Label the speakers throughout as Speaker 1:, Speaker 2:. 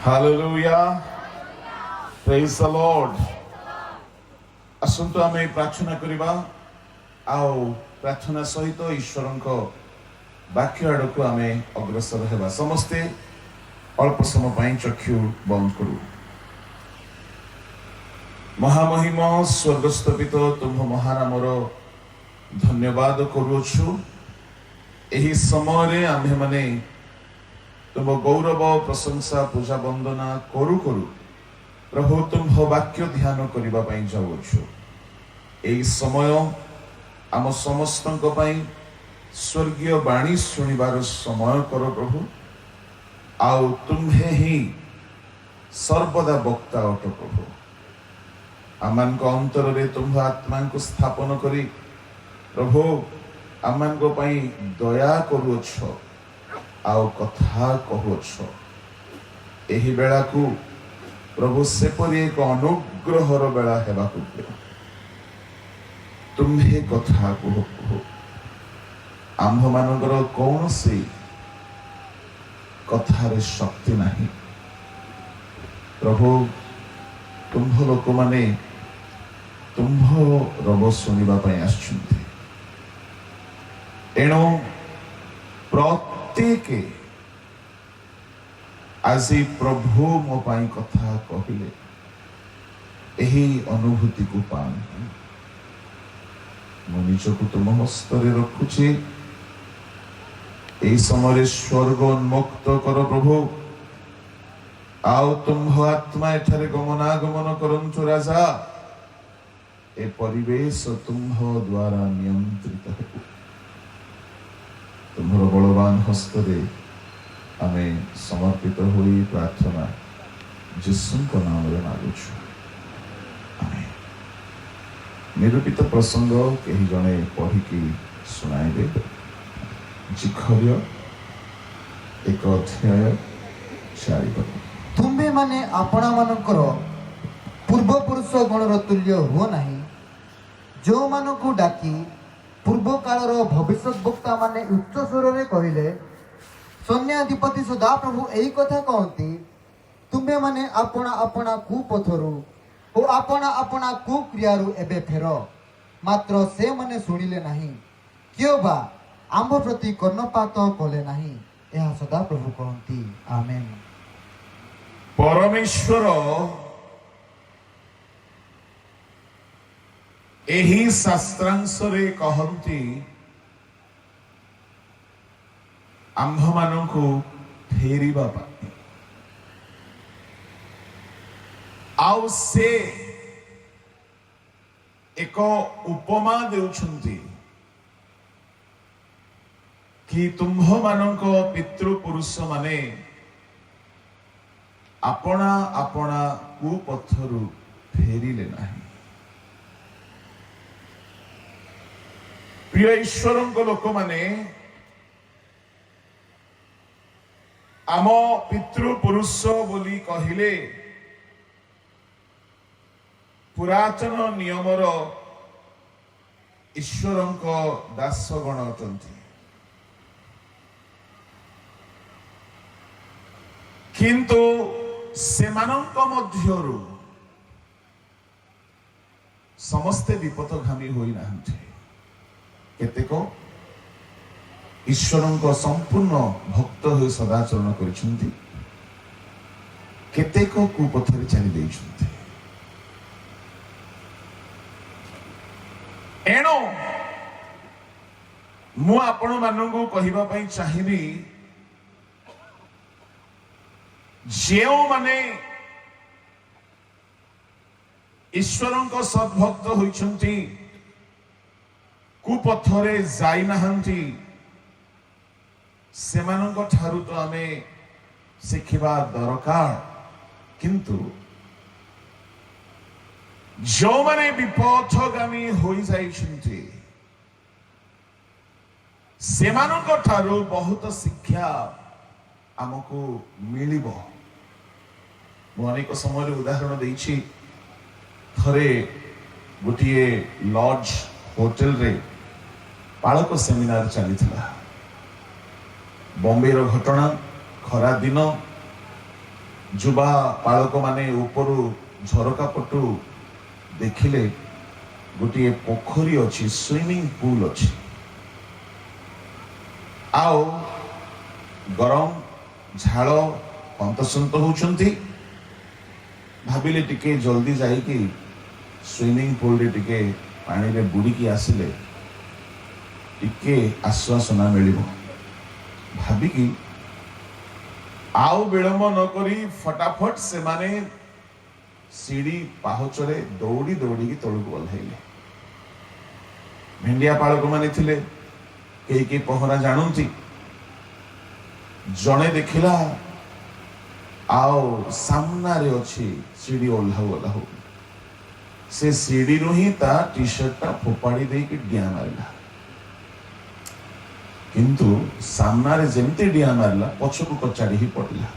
Speaker 1: Hallelujah. Praise the Lord. आसंतु आमे प्रार्थना करिबा आउ प्रार्थना सहित ईश्वरंको वाक्य आडकु आमे अग्रसर हेबा समस्ते अल्प समय पई चक्षु बंद करू। महामहिम स्वर्गस्थ पिता तुम महानामर धन्यवाद करूछु। एही समय रे आम्हे माने तुम गौरव प्रशंसा पूजा वंदना करू करू प्रभु तुम वाक्य ध्यान करबा पई जाउछु। एही समय आम समस्तक पई स्वर्गीय वाणी सुनिबार समय कर प्रभु। आउ तुम्हे ही सर्वदा वक्ता अट प्रभु। आमान को अंतर रे तुम आत्मा को स्थापन करी प्रभु आमान को पई दया करूछ आउ कथा कहुछ। एही बेला को प्रभु सेपरि एक अनुग्रहर बेला हेबा को तुम्हे कथा कह आम्भ मानकर कौन से कथार शक्ति नहीं प्रभु। तुम्भ लोक माने तुम्भ रब सुनिबा पई आछुंती। एणो प्रत्येक आज प्रभु मो पाई कथा कहले एही अनुभूति को पान मो निजको तुम हस्तरे रखुछि। एही समय स्वर्ग उन्मुक्त कर प्रभु। आउ तुम आत्मा एठारे गमनागमन करंतु राजा। ए परिवेश तुम द्वारा नियंत्रित हो। तुम्हारा बलवान हस्तरे आमे समर्पित होई प्रार्थना यीशु को नाम रे मागुछु। आमेन। निरूपित प्रसंग केही जणे पढ़िकी सुनाइबे। जिखर्य 1 अध्याय 4 पद।
Speaker 2: तुम्बे माने आपणा मानकर पूर्व पुरुष गणर तुल्य हो नाही, जो मानकु डाकी पूर्व कालर भविष्यत वक्ता माने उच्च स्वर रे कहिले। सैन्याधिपति सदा प्रभु एही कथा कहती, तुम्बे माने आपणा आपणा कुपथरु ओ आपणा आपणा कुक्रियारु एबे फेर। मात्र से माने सुनिले नाही, क्यों बा आम्भ प्रति कर्णपात कले नाही। यह सदा प्रभु कहती। आमेन।
Speaker 1: परमेश्वर एही शास्त्रांश रे कहंती आम्भ मानकु फेरिबा पाई। आउ से एक उपमा देउछंती कि तुम्भ मानक पितृपुरुष माने आपणा आपणा कुपथरु फेरिले नाही। प्रिय ईश्वरंको लोक माने आम पितृपुरुष बोली कहिले पुरातन नियमर ईश्वरंको दासगण अटंती। किंतु सेमानंक मध्यरु समस्ते विपथगामी होई नाहंती। केतेक ईश्वरंको संपूर्ण भक्त हो सदाचरण करिसेंती, केतेक कुपथरे चली दैछंती। एणो मु आपण मानंगु कहिबा पई चाहिबी, जेउ माने ईश्वरंको सद्भक्त होइछंती कुपथरे जाई नाहंती, सेमानंको ठारु तो आमे शिखिबा दरकार। किंतु जो माने विपथगामी होई जाइछंती सेमानंको ठारु बहुत शिक्षा आमको मिलिबो। मु अनेक समय उदाहरण देइछि। थरे गोटिए लॉज होटल रे पालक सेमिनार चली था। बॉम्बे रो घटना खरा दिन ଯୁବା ପାଳକମାନେ ଉପରୁ ଝରକା ପଟୁ ଦେଖିଲେ ଗୋଟିଏ ପୋଖରୀ ଅଛି, ସୁଇମିଂ ପୁଲ ଅଛି, ଆଉ ଗରମ ଝାଳ ହନ୍ତସନ୍ତ ହଉଛନ୍ତି। ଭାବିଲେ ଟିକେ ଜଲ୍ଦି ଯାଇକି ସୁଇମିଂ ପୁଲରେ ଟିକେ ପାଣିରେ ବୁଡ଼ିକି ଆସିଲେ ଟିକେ ଆଶ୍ୱାସନା ମିଳିବ ଭାବିକି ଆଉ ବିଳମ୍ବ ନ କରି ଫଟାଫଟ ସେମାନେ ସିଡ଼ି ପାହଚରେ ଦୌଡ଼ି ଦୌଡ଼ିକି ତଳକୁ ଓହ୍ଲାଇଲେ। ଭେଣ୍ଡିଆ ପାଳକମାନେ ଥିଲେ, କେହି କେହି ପହଁରା ଜାଣନ୍ତି। ଜଣେ ଦେଖିଲା ଆଉ ସାମ୍ନାରେ ଅଛି ସିଡ଼ି, ଓହ୍ଲାଉ ଓହ୍ଲାଉ ସେ ସିଡ଼ିରୁ ହିଁ ତା ଟି ସାର୍ଟଟା ଫୋପାଡ଼ି ଦେଇକି ଡିଆଁ ମାରିଲା। କିନ୍ତୁ ସାମ୍ନାରେ ଯେମିତି ଡିଆଁ ମାରିଲା ପଛକୁ କଚାଡ଼ି ହିଁ ପଡ଼ିଲା।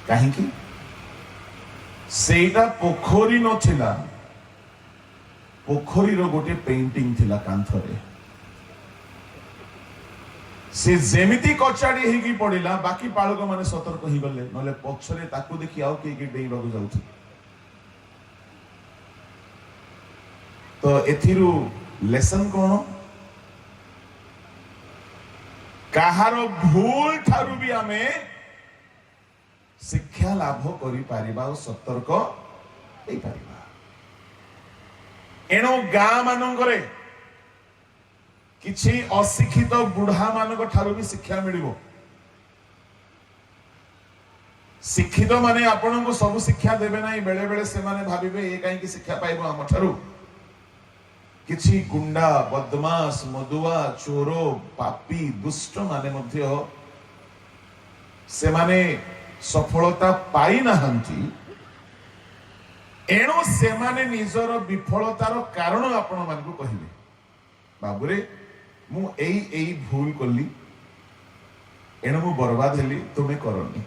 Speaker 1: କାହିଁକି? ସେଇଟା ପୋଖରୀ ନଥିଲା, ପୋଖରୀର ଗୋଟେ ପେଣ୍ଟିଂ ଥିଲା କାନ୍ଥରେ। ସେ ଯେମିତି କଚାଡ଼ି ହେଇକି ପଡ଼ିଲା, ବାକି ପାଳକ ମାନେ ସତର୍କ ହେଇଗଲେ, ନହେଲେ ପଛରେ ତାକୁ ଦେଖି ଆଉ କେହି ଡେଇଁବାକୁ ଯାଉଥିଲେ। ତ ଏଥିରୁ ଲେସନ କଣ? କାହାର ଭୁଲ ଠାରୁ ବି ଆମେ ଶିକ୍ଷା ଲାଭ କରିପାରିବା ଓ ସତର୍କ ହେଇପାରିବା। ଏଣୁ ଗାଁ ମାନଙ୍କରେ କିଛି ଅଶିକ୍ଷିତ ବୁଢା ମାନଙ୍କ ଠାରୁ ବି ଶିକ୍ଷା ମିଳିବ। ଶିକ୍ଷିତ ମାନେ ଆପଣଙ୍କୁ ସବୁ ଶିକ୍ଷା ଦେବେ ନାହିଁ, ବେଳେ ବେଳେ ସେମାନେ ଭାବିବେ ଏ କାହିଁକି ଶିକ୍ଷା ପାଇବ ଆମ ଠାରୁ। କିଛି ଗୁଣ୍ଡା, ବଦମାସ, ମଦୁଆ, ଚୋର, ପାପୀ, ଦୁଷ୍ଟ ମାନେ ମଧ୍ୟ ସେମାନେ ସଫଳତା ପାଇନାହାନ୍ତି। ଏଣୁ ସେମାନେ ନିଜର ବିଫଳତାର କାରଣ ଆପଣ ମାନଙ୍କୁ କହିବେ, ବାବୁରେ ମୁଁ ଏଇ ଭୁଲ କଲି, ଏଣୁ ମୁଁ ବର୍ବାଦ ହେଲି, ତୁମେ କରନି।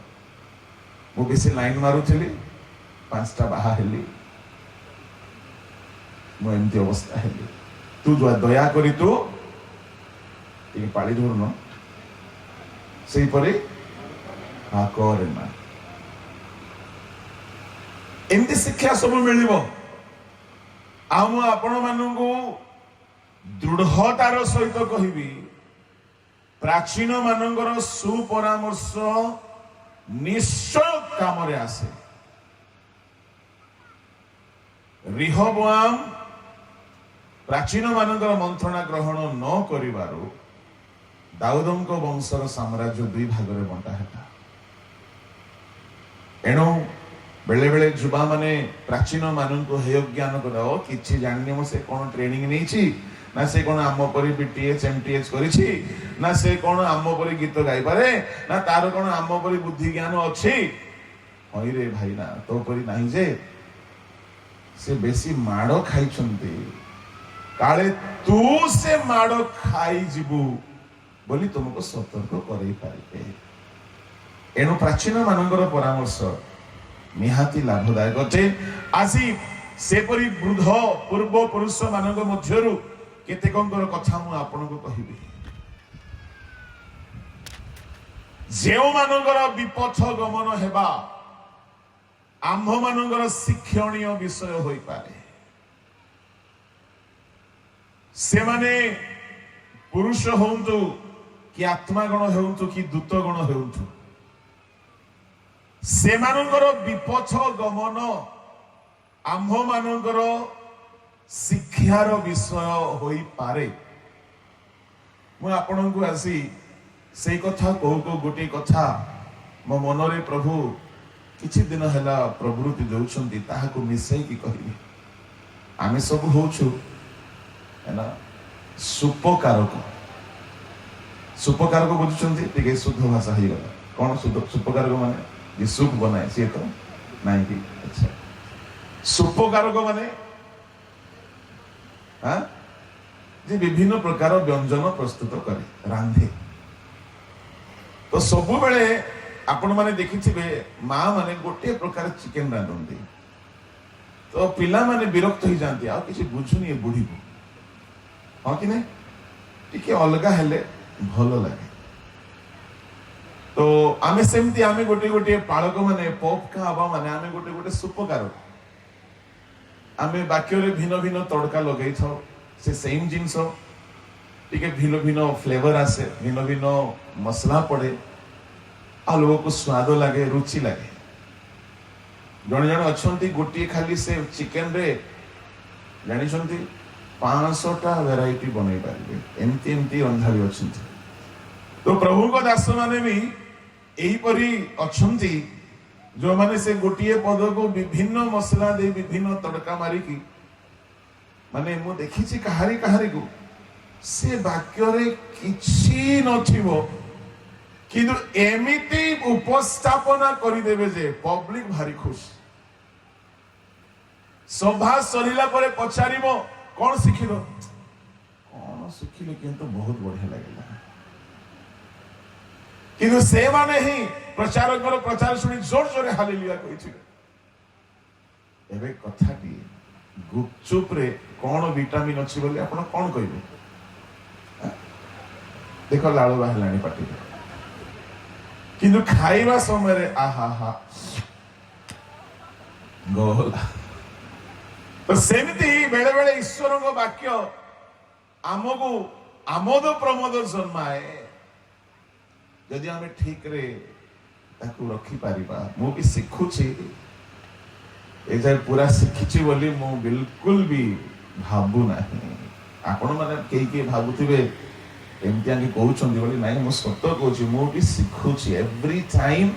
Speaker 1: ମୁଁ ବେଶୀ ଲାଇନ ମାରୁଥିଲି, 5ଟା ବାହା ହେଲି, ମୁଁ ଏମିତି ଅବସ୍ଥା ହେଲି। ତୁ ଦୟାକରି ତୁ ଟିକେ ପାଳି ଧରୁନ, ସେଇପରି କରେ ନା। ଏମିତି ଶିକ୍ଷା ସବୁ ମିଳିବ। ଆଉ ମୁଁ ଆପଣ ମାନଙ୍କୁ ଦୃଢତାର ସହିତ କହିବି, ପ୍ରାଚୀନ ମାନଙ୍କର ସୁପରାମର୍ଶ ନିଶ୍ଚୟ କାମରେ ଆସେ। ରିହବୋଆମ ପ୍ରାଚୀନ ମାନଙ୍କର ମନ୍ତ୍ରଣା ଗ୍ରହଣ ନ କରିବାରୁ ଦାଉଦଙ୍କ ବଂଶର ସାମ୍ରାଜ୍ୟ 2 ଭାଗରେ ବଣ୍ଟା ହେଲା। ଏଣୁ ବେଳେ ବେଳେ ଯୁବା ମାନେ ପ୍ରାଚୀନ ମାନଙ୍କୁ ହେୟ ଜ୍ଞାନ କର, କିଛି ଜାଣିନି ମୁଁ, ସେ କଣ ଟ୍ରେନିଂ ନେଇଛି ନା, ସେ କଣ ଆମ ପରି BTH MTH କରିଛି ନା, ସେ କଣ ଆମ ପରି ଗୀତ ଗାଇପାରେ ନା, ତାର କଣ ଆମ ପରି ବୁଦ୍ଧି ଜ୍ଞାନ ଅଛି। ହଇରେ ଭାଇ ନା, ତୋ ପରି ନାହିଁ ଯେ। ସେ ବେଶୀ ମାଡ଼ ଖାଇଛନ୍ତି, କାଳେ ତୁ ସେ ମାଡ଼ ଖାଇଯିବୁ ବୋଲି ତୁମକୁ ସତର୍କ କରେଇ ପାରିବେ। ଏଣୁ ପ୍ରାଚୀନ ମାନଙ୍କର ପରାମର୍ଶ ନିହାତି ଲାଭଦାୟକ ଅଟେ। ଆଜି ସେପରି ବୃଦ୍ଧ ପୂର୍ବ ପୁରୁଷ ମାନଙ୍କ ମଧ୍ୟରୁ କେତେକଙ୍କର କଥା ମୁଁ ଆପଣଙ୍କୁ କହିବି, ଯେଉଁମାନଙ୍କର ବିପଥ ଗମନ ହେବା ଆମ୍ଭ ମାନଙ୍କର ଶିକ୍ଷଣୀୟ ବିଷୟ ହୋଇପାରେ। ସେମାନେ ପୁରୁଷ ହୁଅନ୍ତୁ କି ଆତ୍ମାଗଣ ହୁଅନ୍ତୁ କି ଦୂତଗଣ ହୁଅନ୍ତୁ, ସେମାନଙ୍କର ବିପଥ ଗମନ ଆମ୍ଭ ମାନଙ୍କର ଶିକ୍ଷାର ବିଷୟ ହୋଇପାରେ। ମୁଁ ଆପଣଙ୍କୁ ଆସି ସେଇ କଥା କହୁ କହୁ ଗୋଟିଏ କଥା ମୋ ମନରେ ପ୍ରଭୁ କିଛି ଦିନ ହେଲା ପ୍ରବୃତ୍ତି ଦେଉଛନ୍ତି, ତାହାକୁ ମିଶାଇକି କହିବି। ଆମେ ସବୁ ହଉଛୁ ହେଲା ସୁପକାରକ। ସୁପକାରକ ବୁଝୁଛନ୍ତି? ଟିକେ ଶୁଦ୍ଧ ଭାଷା ହେଇଗଲା। କଣ ସୁପକାରକ ମାନେ? ଯେ ସୁପ ବନାଏ ସିଏ ତ ନାଇଁ କି? ଆଚ୍ଛା, ସୁପକାରକ ମାନେ ଯେ ବିଭିନ୍ନ ପ୍ରକାର ବ୍ୟଞ୍ଜନ ପ୍ରସ୍ତୁତ କରେ, ରାନ୍ଧେ। ତ ସବୁବେଳେ ଆପଣ ମାନେ ଦେଖିଥିବେ ମା ମାନେ ଗୋଟିଏ ପ୍ରକାର ଚିକେନ ରାନ୍ଧନ୍ତି, ତ ପିଲାମାନେ ବିରକ୍ତ ହେଇଯାନ୍ତି, ଆଉ କିଛି ବୁଝୁନି ଏ ବୁଢୀକୁ। ହଁ କି ନାଇଁ? ଟିକେ ଅଲଗା ହେଲେ ଭଲ ଲାଗେ। तो आमे सेमती आमे गोटे गोटे पालक माने पॉप का हवा माने आमे गोटे गोटे सुपकार आमे वाक्य रे भिन्न भिन्न तड़का लगै छ से सेम जिंस टिके भिन्न भिन्न फ्लेवर आसे भिन्न भिन्न मसला पड़े आ लोग को स्वाद लगे रुचि लगे जन जन अच्छी गोटे खाली से चिकेन रे जानी 500टा वेराइटी बनै पारे एमती एमती रंधारी अच्छा तो प्रभु को दास माने भी यही परी अच्छी जो माने से गोटे पद को विभिन्न मसला दे विभिन्न तड़का मारिकी माने मु देखी कहारी कहारी को से वाक्य रे किछि नथिबो किंतु एमिति उपस्थापना करि देबे जे पब्लिक भारी खुश सभा सरिला परे पछारिबो कौन शिखिलो कौन शिखिले किंतु बहुत बढ़िया लागला किंतु से माने ही प्रचारकर प्रचार सुनी जोर जोरे हालेलुया कहिथिले एबे कथाटी गुपचुप रे कौन विटामिन अछि बोली आपण कौन कहिबे देखो लालू बाहलानी पाटी किंतु खाइबा समय रे आहा हा गोला तो सेमती बेले बेले ईश्वर को वाक्य आमको आमोद प्रमोद जन्माए यदि आम ठीक रे ताकू रखी पारिबा मु भी शिखुची ए जाय पूरा शिखिची बोली मु बिल्कुल भी भाबु नाही आपण माने केई भाबुथिबे एमती आगे कहउछंदी बोली नाही मु सत्य कहउची मु भी शिखुची एवरी टाइम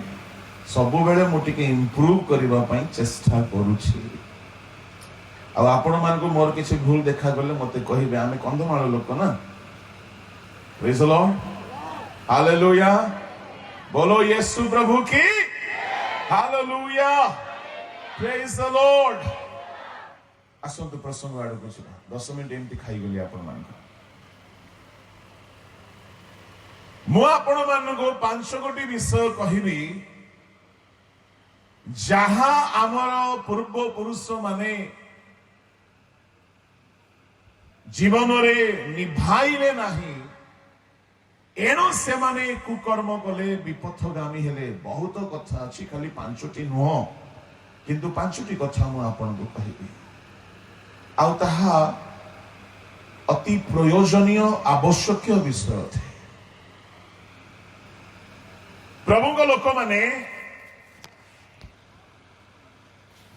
Speaker 1: सब बेले मु टिके इंप्रूव करबा पई चेष्टा करूची अब आपण मान को मोर किसी भूल देखा गले मते कहिबे आमे कंधमाळ लोक ना प्रेज द लॉर्ड हालेलुया बोलो यीशु प्रभु की हालेलुया प्रेज द लॉर्ड असंत प्रसंग आड़ को 10 मिनिट एमती खाई गली आपण मान मु आपण मान को 5 गोटी विषय कहिबी जहां हमर पूर्व पुरुष माने जीवन रे निभाइले नाही एणु से माने कुकर्म कले विपथगामी हेले बहुत कथा अछि खाली 5टी नुह किंतु 5टी कथा मु आपन को कहिबी आ ताहा अति प्रयोजनीय आवश्यक विषय थे प्रभु को लोक माने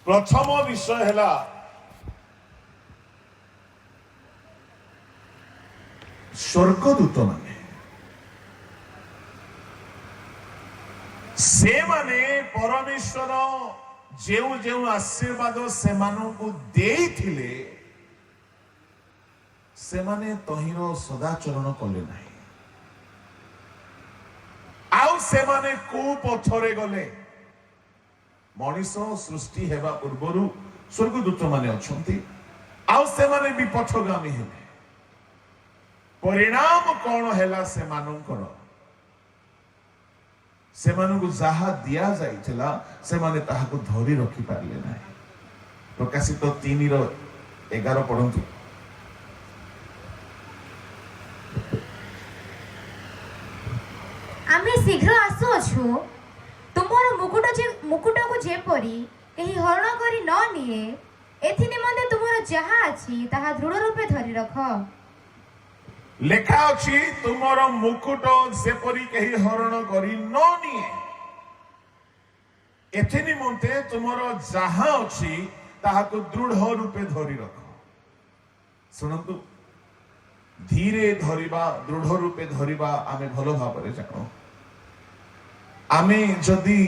Speaker 1: प्रथम विषय हैला स्वर्गदूत माने से माने परमेश्वर जेउ जेउ आशीर्वाद से मानू को देई थिले से माने तहिरो सदाचरण कले नाही आउ से माने को पथरे गले मनीष सृष्टि हेबा पूर्वरु स्वर्गदूत माने अछंती आउ से माने विपथगामी हेले परिणाम कौन हैला से मानकर से मानू जहा दिया जाइथिला से माने ताहाको धरी रखी पारले नाही प्रकाशित 3:11 पढ़ंतु
Speaker 3: आमे शीघ्र आसु अछु तुमर मुकुट को जे परी केही हरण करी न निए एथि निमंते तुमर जहा अछि ताहा दृढ़ रूपे धरि रख
Speaker 1: लेखा अछि तुमर मुकुट सेपरी कही हरण करी न निए एथि निमंते तुमर जहा अछि ताहाको दृढ़ रूपे धरि रख सुनंतु धीरे धरिबा दृढ़ रूपे धरिबा आमे भलो भाबरे जानो आमे जदि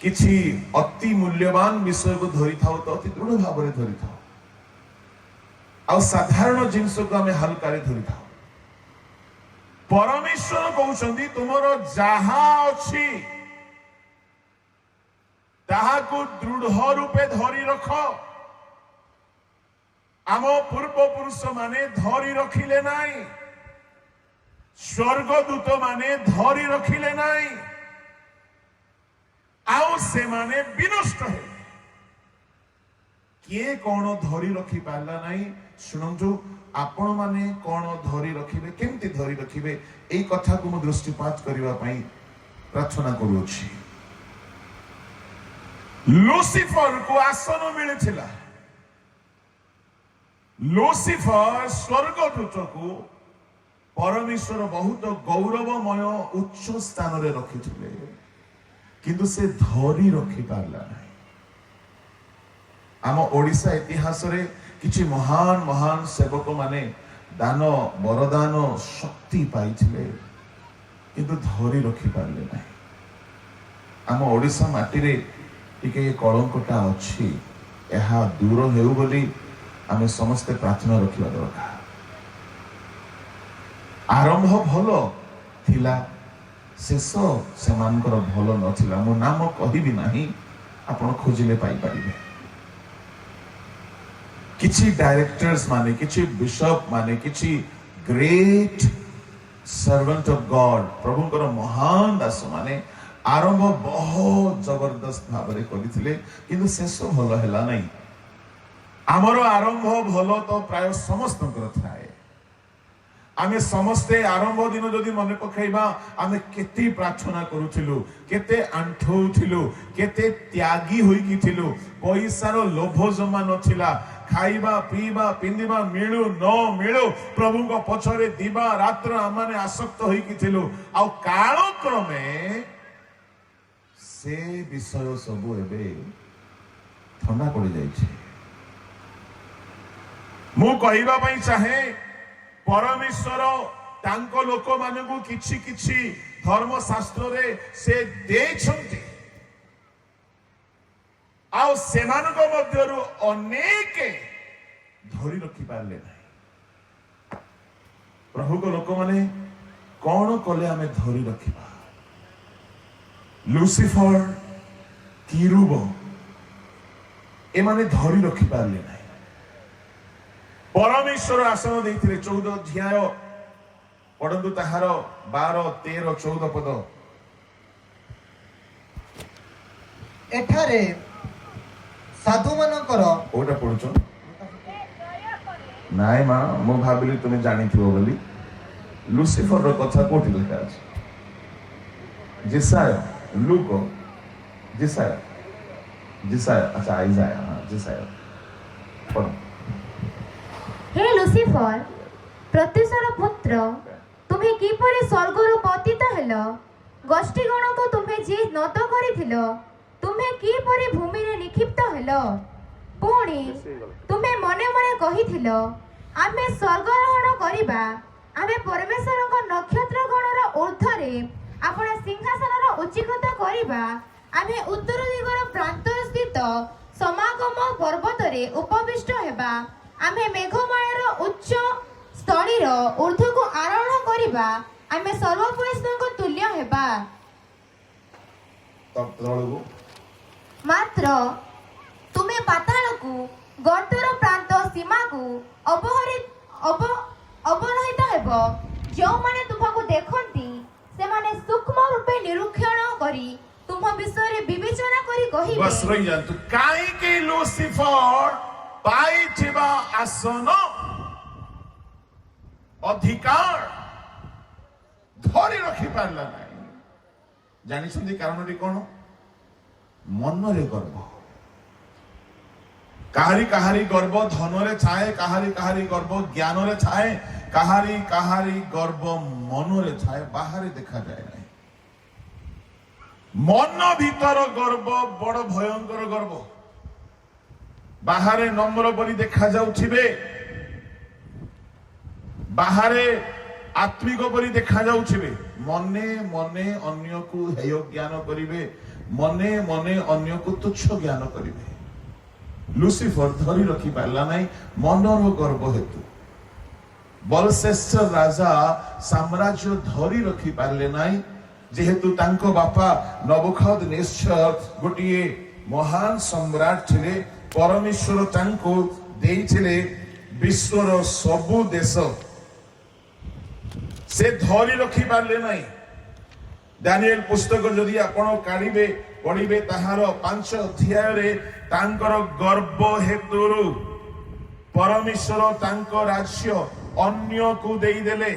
Speaker 1: किछि अति मूल्यवान विषय को धरि थाउ तो अति दृढ़ भाबरे धरि थाउ आ साधारण जिंस को आमे हल्का रे धरि थाउ परमेश्वर कहउछंदी तुमर जहा अछि ताहाको दृढ़ रूपे धरि रख आम पूर्व पुरुष माने धरि रखिले नाही स्वर्गदूत माने धरि रखिले नाही आउ से माने विनष्ट है किए कौन धरी रखी पारला नहीं शुणु आपण माने कौन धरी रखिबे केमती धरी रखिबे एई कथा को मु दृष्टिपात करिवा पई प्रार्थना करूछि। लूसीफर को आसन मिलिथिला। लूसीफर स्वर्गदूत को परमेश्वर बहुत गौरवमय उच्च स्थान रे रखिथिले, किंतु से धरी रखि पारला नहीं। आम ओडिशा इतिहास रे किछि महान महान सेवक माने दान वरदान शक्ति पाइथिले, किंतु धरी रखि पारले नहीं। आम ओडिशा माटी रे टिके कलंकटा अछि, एहा दूर हेउ बोली आमे समस्ते प्रार्थना रखिबा दरकार। आरंभ भल थिला, शेष सेमानकर भल नथिला। मो नाम कहिबि नाही, आपण खोजिले पाई परिबे। किछि डायरेक्टर्स माने, किछि बिशप माने, किछि ग्रेट सर्वेंट ऑफ गॉड, प्रभुଙ୍କର महान दास माने आरंभ बहुत जबरदस्त भाବରେ କରିଥିଲେ, କିନ୍ତୁ ଶେଷ ଭଲ ହେଲା ନାହିଁ। ଆମର आरंभ ଭଲ ତ ପ୍ରାୟ ସମସ୍ତଙ୍କର ଥାଏ। आमे समस्ते आरंभ दिन जदि मन पकाइबा, आमे केते प्रार्थना करूथिलु, केते आंठौथिलु, केते त्यागी होइकी थिलु। पैसार लोभ जमा नथिला, खाइबा पीबा पिंदिबा मिलु न मिलु प्रभु को पछरे दिबा रात्र आमाने आसक्त होइकी थिलु। आ कालक्रमे से विषय सब एबे ठंडा पड़ी जाइछे। मु कहिबा पई चाहे, परमेश्वर तांको लोक मानकु किछि किछि धर्मशास्त्र रे से देछन्ति, आउ सेमानको मध्यरु अनेक धरि रखि पारले नाही। प्रभु को लोक माने कोन कले आमे धरि रखिबा? लूसीफर, किरूब ए माने धरि रखि पारले नाही। परमेश्वर आसन देइथिले 14 अध्याय पढन्तु, ताहार 12, 13, 14 पद।
Speaker 2: एठारे साधु मानकर
Speaker 1: ओटा पढुछ नाय मा, मो भाबिली तुमे जानिथिबो बोली। लूसीफर रो कथा कोठी लिखा अछि? जिसाय, लूक, जिसाय, जिसाय, अच्छा आइजाय, हां जिसाय पढ।
Speaker 3: हे लूसीफर, प्रत्युषर पुत्र, तुम्हें किपरि स्वर्गर पतित हेल? गोष्ठीगण को तुम्हें जे नत करिथिल, तुम्हें किपरि भूमि रे निक्षिप्त हेल? पुणी तुम्हें मने मने कहिथिल, आमे स्वर्गारोहण करिबा, आमे परमेश्वरक नक्षत्र गणर ऊर्ध्वरे आपण सिंहासनर उच्चीकृत करिबा, आमे उत्तर दिगर प्रांत स्थित समागम पर्वत रे उपविष्ट हेबा, आमे मेघमाଳାର उच्च स्थळीर ऊर्ध्वକୁ आरोहण करिबा, आमे सर्वपुरुषଙ୍କ तुल्य हेबा। मात्र तुमे पाताळକୁ गर्तर प्रांत सीमाକୁ ଅବରୋହିତ ହେବ। ଯେଉଁମାନେ ତୁମକୁ ଦେଖନ୍ତି ସେମାନେ ସୂକ୍ଷ୍ମ ରୂପେ ନିରୀକ୍ଷଣ କରି ତୁମ ବିଷୟରେ ବିବେଚନା କରି କହିବେ।
Speaker 1: बस रही जातु काहेकि लूसीफर पाइथिबा आसन अधिकार धरि रखि पारला नाही। जानि छथि कारणटी कोन? मनरे गर्व। काहारी काहारी गर्व धनरे छाए, काहारी काहारी गर्व ज्ञानरे छाए, काहारी काहारी गर्व मनरे छाए, बाहरे देखा जाए नहीं। मन भीतर गर्व बड़ भयंकर गर्व। बाहरे नम्र परि देखा जाउथिबे, बाहरे आत्मिक परि देखा जाउथिबे, मने मने अन्य को हेय ज्ञान करिवे, मने मने अन्य को तुच्छ ज्ञान करिवे। लूसीफर धरि रखि पारला नाही मनर गर्व हेतु। बलश्रेष्ठ राजा साम्राज्य धरि रखि पारले नाही, जेहेतु तांको बापा नबुखदनेस्सर गोटिए महान सम्राट थिले। परमेश्वर तांको देइथिले विश्वर सबु देश, से धरि रखि पारले नाही। दानिएल पुस्तक जदि आपण काढिबे पढिबे, ताहार 5 अध्याय रे तांकर गर्व हेतुरु परमेश्वर तांको राज्य अन्य को देई देले,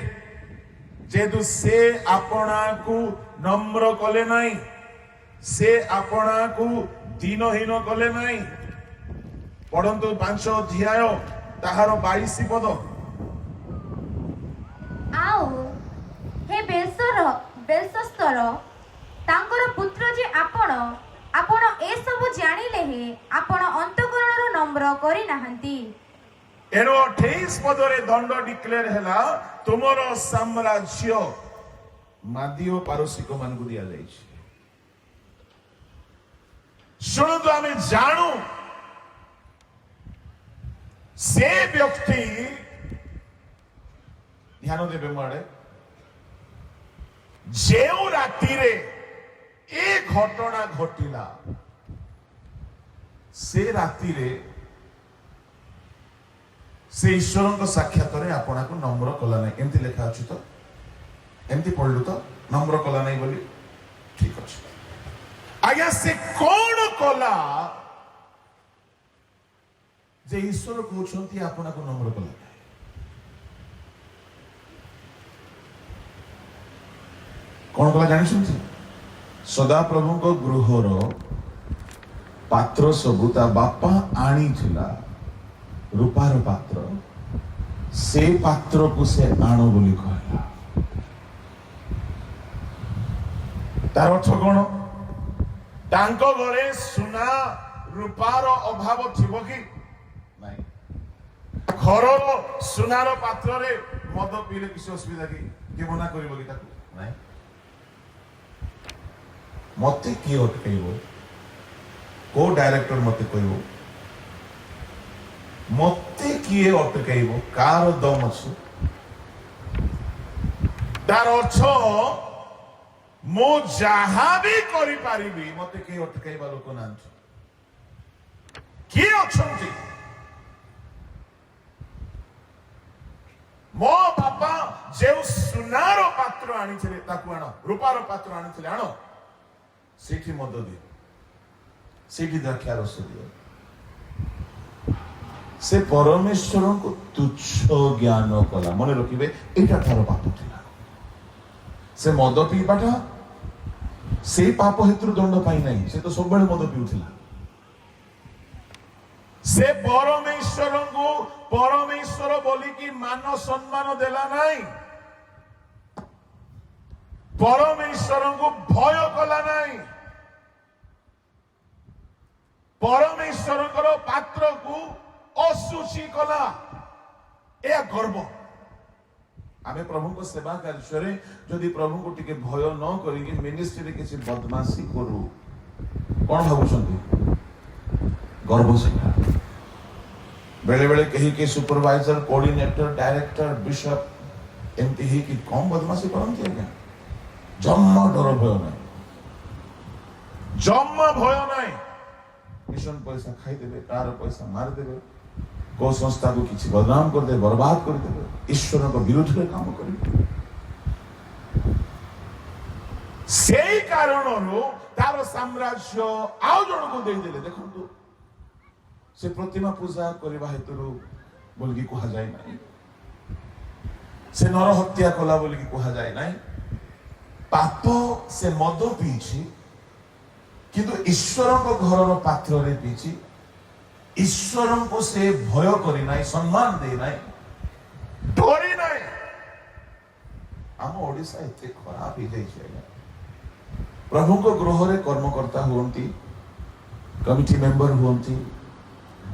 Speaker 1: जेतु से आपना को নম্র কলে নাই, সে আপনাকু দীনহীন কলে নাই। পড়ন্তু 5 অধ্যায় তাহার 22 পদ।
Speaker 3: ଆଉ ହେ ବେଲସସ୍ତର ତାଙ୍କର ପୁତ୍ର ଯେ ଆପଣ ଏସବୁ ଜାଣିଲେ ହେ ଆପଣ ଅନ୍ତଃକରଣରୁ ନମ୍ର କରିନାହାନ୍ତି।
Speaker 1: ଏଣୁ 28 ପଦରେ ଦଣ୍ଡ ଡିକ୍ଲେୟାର ହେଲା, ତୁମର ସାମ୍ରାଜ୍ୟ ମାଦି ଓ ପାରସିକ ମାନଙ୍କୁ ଦିଆଯାଇଛି। ଶୁଣନ୍ତୁ, ଆମେ ଜାଣୁ ସେ ବ୍ୟକ୍ତି, ଧ୍ୟାନ ଦେବେ ମୋ ଆଡେ, ଯେଉଁ ରାତିରେ ଏ ଘଟଣା ଘଟିଲା ସେ ରାତିରେ ସେ ଈଶ୍ୱରଙ୍କ ସାକ୍ଷାତରେ ଆପଣଙ୍କୁ ନମ୍ର କଲା ନାହିଁ। ଏମିତି ଲେଖା ଅଛି ତ, ଏମିତି ପଢିଲୁ ତ, ନମ୍ର କଲା ନାହିଁ ବୋଲି। ଠିକ ଅଛି ଆଜ୍ଞା, ସେ କଣ କଲା ଯେ ଈଶ୍ୱର କହୁଛନ୍ତି ଆପଣଙ୍କୁ ନମ୍ର କଲା ନାହିଁ? କଣ କଲା ଜାଣିଛନ୍ତି? ସଦାପ୍ରଭୁଙ୍କ ଗୃହର ପାତ୍ର ସବୁ ତା ବାପା ଆଣିଥିଲା, ରୂପାର ପାତ୍ର, ସେ ପାତ୍ରକୁ ସେ ଆଣ ବୋଲି କହିଲା। ତାର ଅର୍ଥ କଣ? ତାଙ୍କ ଘରେ ସୁନା ରୂପାର ଅଭାବ ଥିବ କି ନାଇଁ? ଘରର ସୁନାର ପାତ୍ରରେ ମଦ ପିଇଲେ କିଛି ଅସୁବିଧା କି? କିଏ ମନା କରିବ କି ତାକୁ? ନାଇଁ। ମତେ କିଏ ଅଟକେଇବ? କୋଉ ଡାଇରେକ୍ଟର ମତେ କହିବ? ମତେ କିଏ ଅଟକେଇବ? କାର ଦମ ଅଛି? ତାର ଅର୍ଥ ମୁଁ ଯାହା ବି କରିପାରିବି, ମତେ କିଏ ଅଟକେଇବା ଲୋକ ନାହାନ୍ତି। କିଏ ଅଛନ୍ତି? ମୋ ବାପା ଯେଉଁ ସୁନାର ପାତ୍ର ଆଣିଥିଲେ ତାକୁ ଆଣ, ରୂପାର ପାତ୍ର ଆଣିଥିଲେ ଆଣ, ସେଇଠି ମଦ ଦିଅ, ସେଇଠି ଦ୍ରାକ୍ଷା ରସ ଦିଅ। ସେ ପରମେଶ୍ୱରଙ୍କୁ ତୁଚ୍ଛ ଜ୍ଞାନ କଲା। ମନେ ରଖିବେ, ଏଇଟା ତାର ପାପ ଥିଲା। ସେ ମଦ ପିଇବାଟା ସେଇ ପାପ ହେତୁରୁ ଦଣ୍ଡ ପାଇ ନାହିଁ, ସେ ତ ସବୁବେଳେ ମଦ ପିଉଥିଲା। ସେ ପରମେଶ୍ୱରଙ୍କୁ ପରମେଶ୍ୱର ବୋଲିକି ମାନ ସମ୍ମାନ ଦେଲା ନାହିଁ, ପରମେଶ୍ୱରଙ୍କୁ ଭୟ କଲା ନାହିଁ, ପରମେଶ୍ୱରଙ୍କର ପାତ୍ରକୁ ଅଶୁଚି କଲା। ଏହା ଗର୍ବ। ଆମେ ପ୍ରଭୁଙ୍କ ସେବା କାର୍ଯ୍ୟରେ ଯଦି ପ୍ରଭୁଙ୍କୁ ଟିକେ ଭୟ ନ କରିକି ମିନିଷ୍ଟ୍ରିରେ କିଛି ବଦମାସି କରୁ, କଣ ଭାବୁଛନ୍ତି? ଗର୍ବ ସେଟା। ବେଳେ ବେଳେ କେହି ସୁପରଭାଇଜର, କୋଅର୍ଡିନେଟର, ଡାଇରେକ୍ଟର, ବିଶପ ଏମିତି ହେଇକି କମ ବଦମାସି କରନ୍ତି ଆଜ୍ଞା। ଜମା ଡର ଭୟ ନାହିଁ, ଜମା ଭୟ ନାହିଁ। ମିଶନ ପଇସା ଖାଇଦେବେ, କାହାର ପଇସା ମାରିଦେବେ, କୋଉ ସଂସ୍ଥାକୁ କିଛି ବଦନାମ କରିଦେବେ, ବର୍ବାଦ କରିଦେବେ, ଈଶ୍ୱରଙ୍କ ବିରୁଦ୍ଧରେ କାମ କରିବେ। ସେଇ କାରଣରୁ ତାର ସାମ୍ରାଜ୍ୟ ଆଉ ଜଣକୁ ଦେଇଦେଲେ। ଦେଖନ୍ତୁ, ସେ ପ୍ରତିମା ପୂଜା କରିବା ହେତୁରୁ ବୋଲିକି କୁହାଯାଏ ନାହିଁ, ସେ ନର ହତ୍ୟା କଲା ବୋଲିକି କୁହାଯାଏ ନାହିଁ। ପାପ ସେ ମଦ ପିଇଛି, କିନ୍ତୁ ଈଶ୍ୱରଙ୍କ ଘରର ପାତ୍ରରେ ପିଇଛି। ଈଶ୍ୱରଙ୍କୁ ସେ ଭୟ କରି ନାହିଁ, ସମ୍ମାନ ଦେଇ ନାହିଁ, ଡରି ନାହିଁ। ଆମ ଓଡ଼ିଶା ଏତେ ଖରାପ ହେଇଯାଇଛି ଆଜ୍ଞା। ପ୍ରଭୁଙ୍କ ଗୃହରେ କର୍ମକର୍ତ୍ତା ହୁଅନ୍ତି, କମିଟି ମେମ୍ବର ହୁଅନ୍ତି,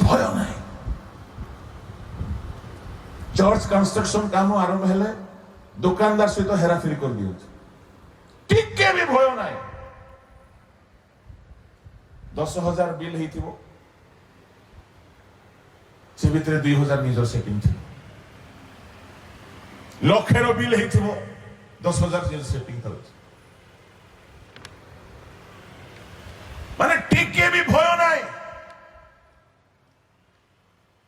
Speaker 1: ଭୟ ନାହିଁ। ଚର୍ଚ୍ଚ କନଷ୍ଟ୍ରକ୍ସନ କାମ ଆରମ୍ଭ ହେଲେ ଦୋକାନଦାର ସହିତ ହେରାଫେରି କରିଦିଅନ୍ତି, ଟିକେ ବି ଭୟ ନାହିଁ। 10,000 ବିଲ୍ ହେଇଥିବ, ସେ ଭିତରେ 2,000 ନିଜର ସେଟିଂ ଥିବ। ଲକ୍ଷର ବିଲ୍ ହେଇଥିବ, 10,000 ନିଜର ସେଟିଂ ଥାଉଛି। ମାନେ ଟିକେ ବି ଭୟ ନାହିଁ।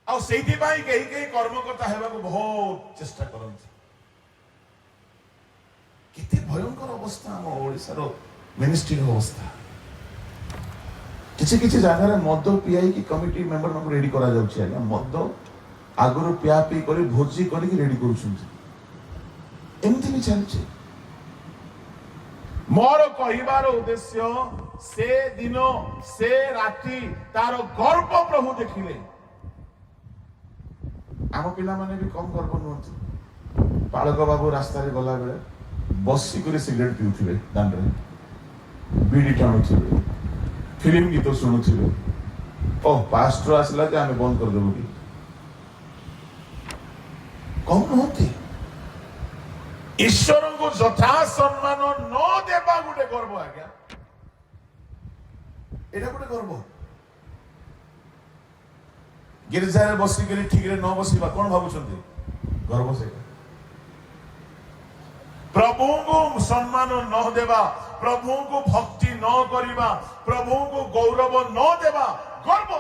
Speaker 1: ଆଉ ସେଇଥିପାଇଁ କେହି କର୍ମକର୍ତ୍ତା ହେବାକୁ ବହୁତ ଚେଷ୍ଟା କରନ୍ତି। କେତେ ଭୟଙ୍କର ଅବସ୍ଥା ଆମ ଓଡ଼ିଶାର ମିନିଷ୍ଟ୍ରିର ଅବସ୍ଥା। କିଛି ଜାଗାରେ ମଦ ପିଆଇକି କମିଟି ମେମ୍ବର ମାନଙ୍କୁ ରେଡି କରାଯାଉଛି ଆଜ୍ଞା। ମଦ ଆଗରୁ ପିଆ ପିଇ କରି ଭୋଜି କରିକି ରେଡି କରୁଛନ୍ତି, ଏମିତି ବି ଚାଲିଛି। मोर कहिबार उद्देश्य से दिन से राति तार गर्व प्रभु देखिले आम पिला माने भी कम गर्व नुहति बालक बाबू रास्ता रे गला बेले बसी करे सिगरेट पिउथिबे दान रे बीड़ी टाणुथिबे फिल्म गीत शुणुथिबे ओ पास्टर आसला जे आमे बंद कर देबो की कम नुहति ईश्वर को यथा सम्मान न देवा गोटे गर्व आज्ञा एटा गोटे गर्व गिरजा रे बसी करी ठीक रे न बसीबा कोन भाबुछंती गर्व से प्रभु को सम्मान न देवा प्रभु को भक्ति न करिबा प्रभु को गौरव न देवा गर्व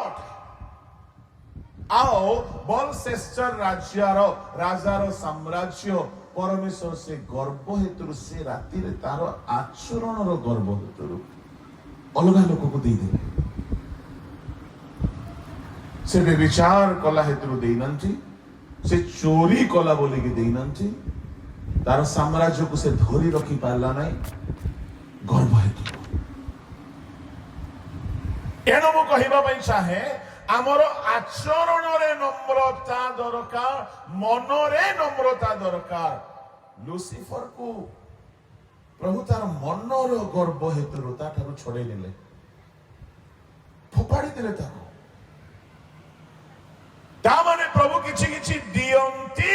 Speaker 1: आओ बल श्रेष्ठ राज्यर राजार साम्राज्य परमेश्वर से गर्व हेतु से राति रे तार आचरण रो गर्व हेतु अलगा लोक को दे दे से विचार कला हेतु दे नंती से चोरी कला बोली के दे नंती तार साम्राज्य को से धरी रखी पारला नहीं गर्व हेतु एनो मो कहिबा पई चाहे आमर आचरण रे नम्रता दरकार मन रे नम्रता दरकार लुसिफर को प्रभु तार मन रो गर्व हेतु ताठारु छड़े नेले फोपाड़ी देले ताको ता माने प्रभु किछि किछि दियंती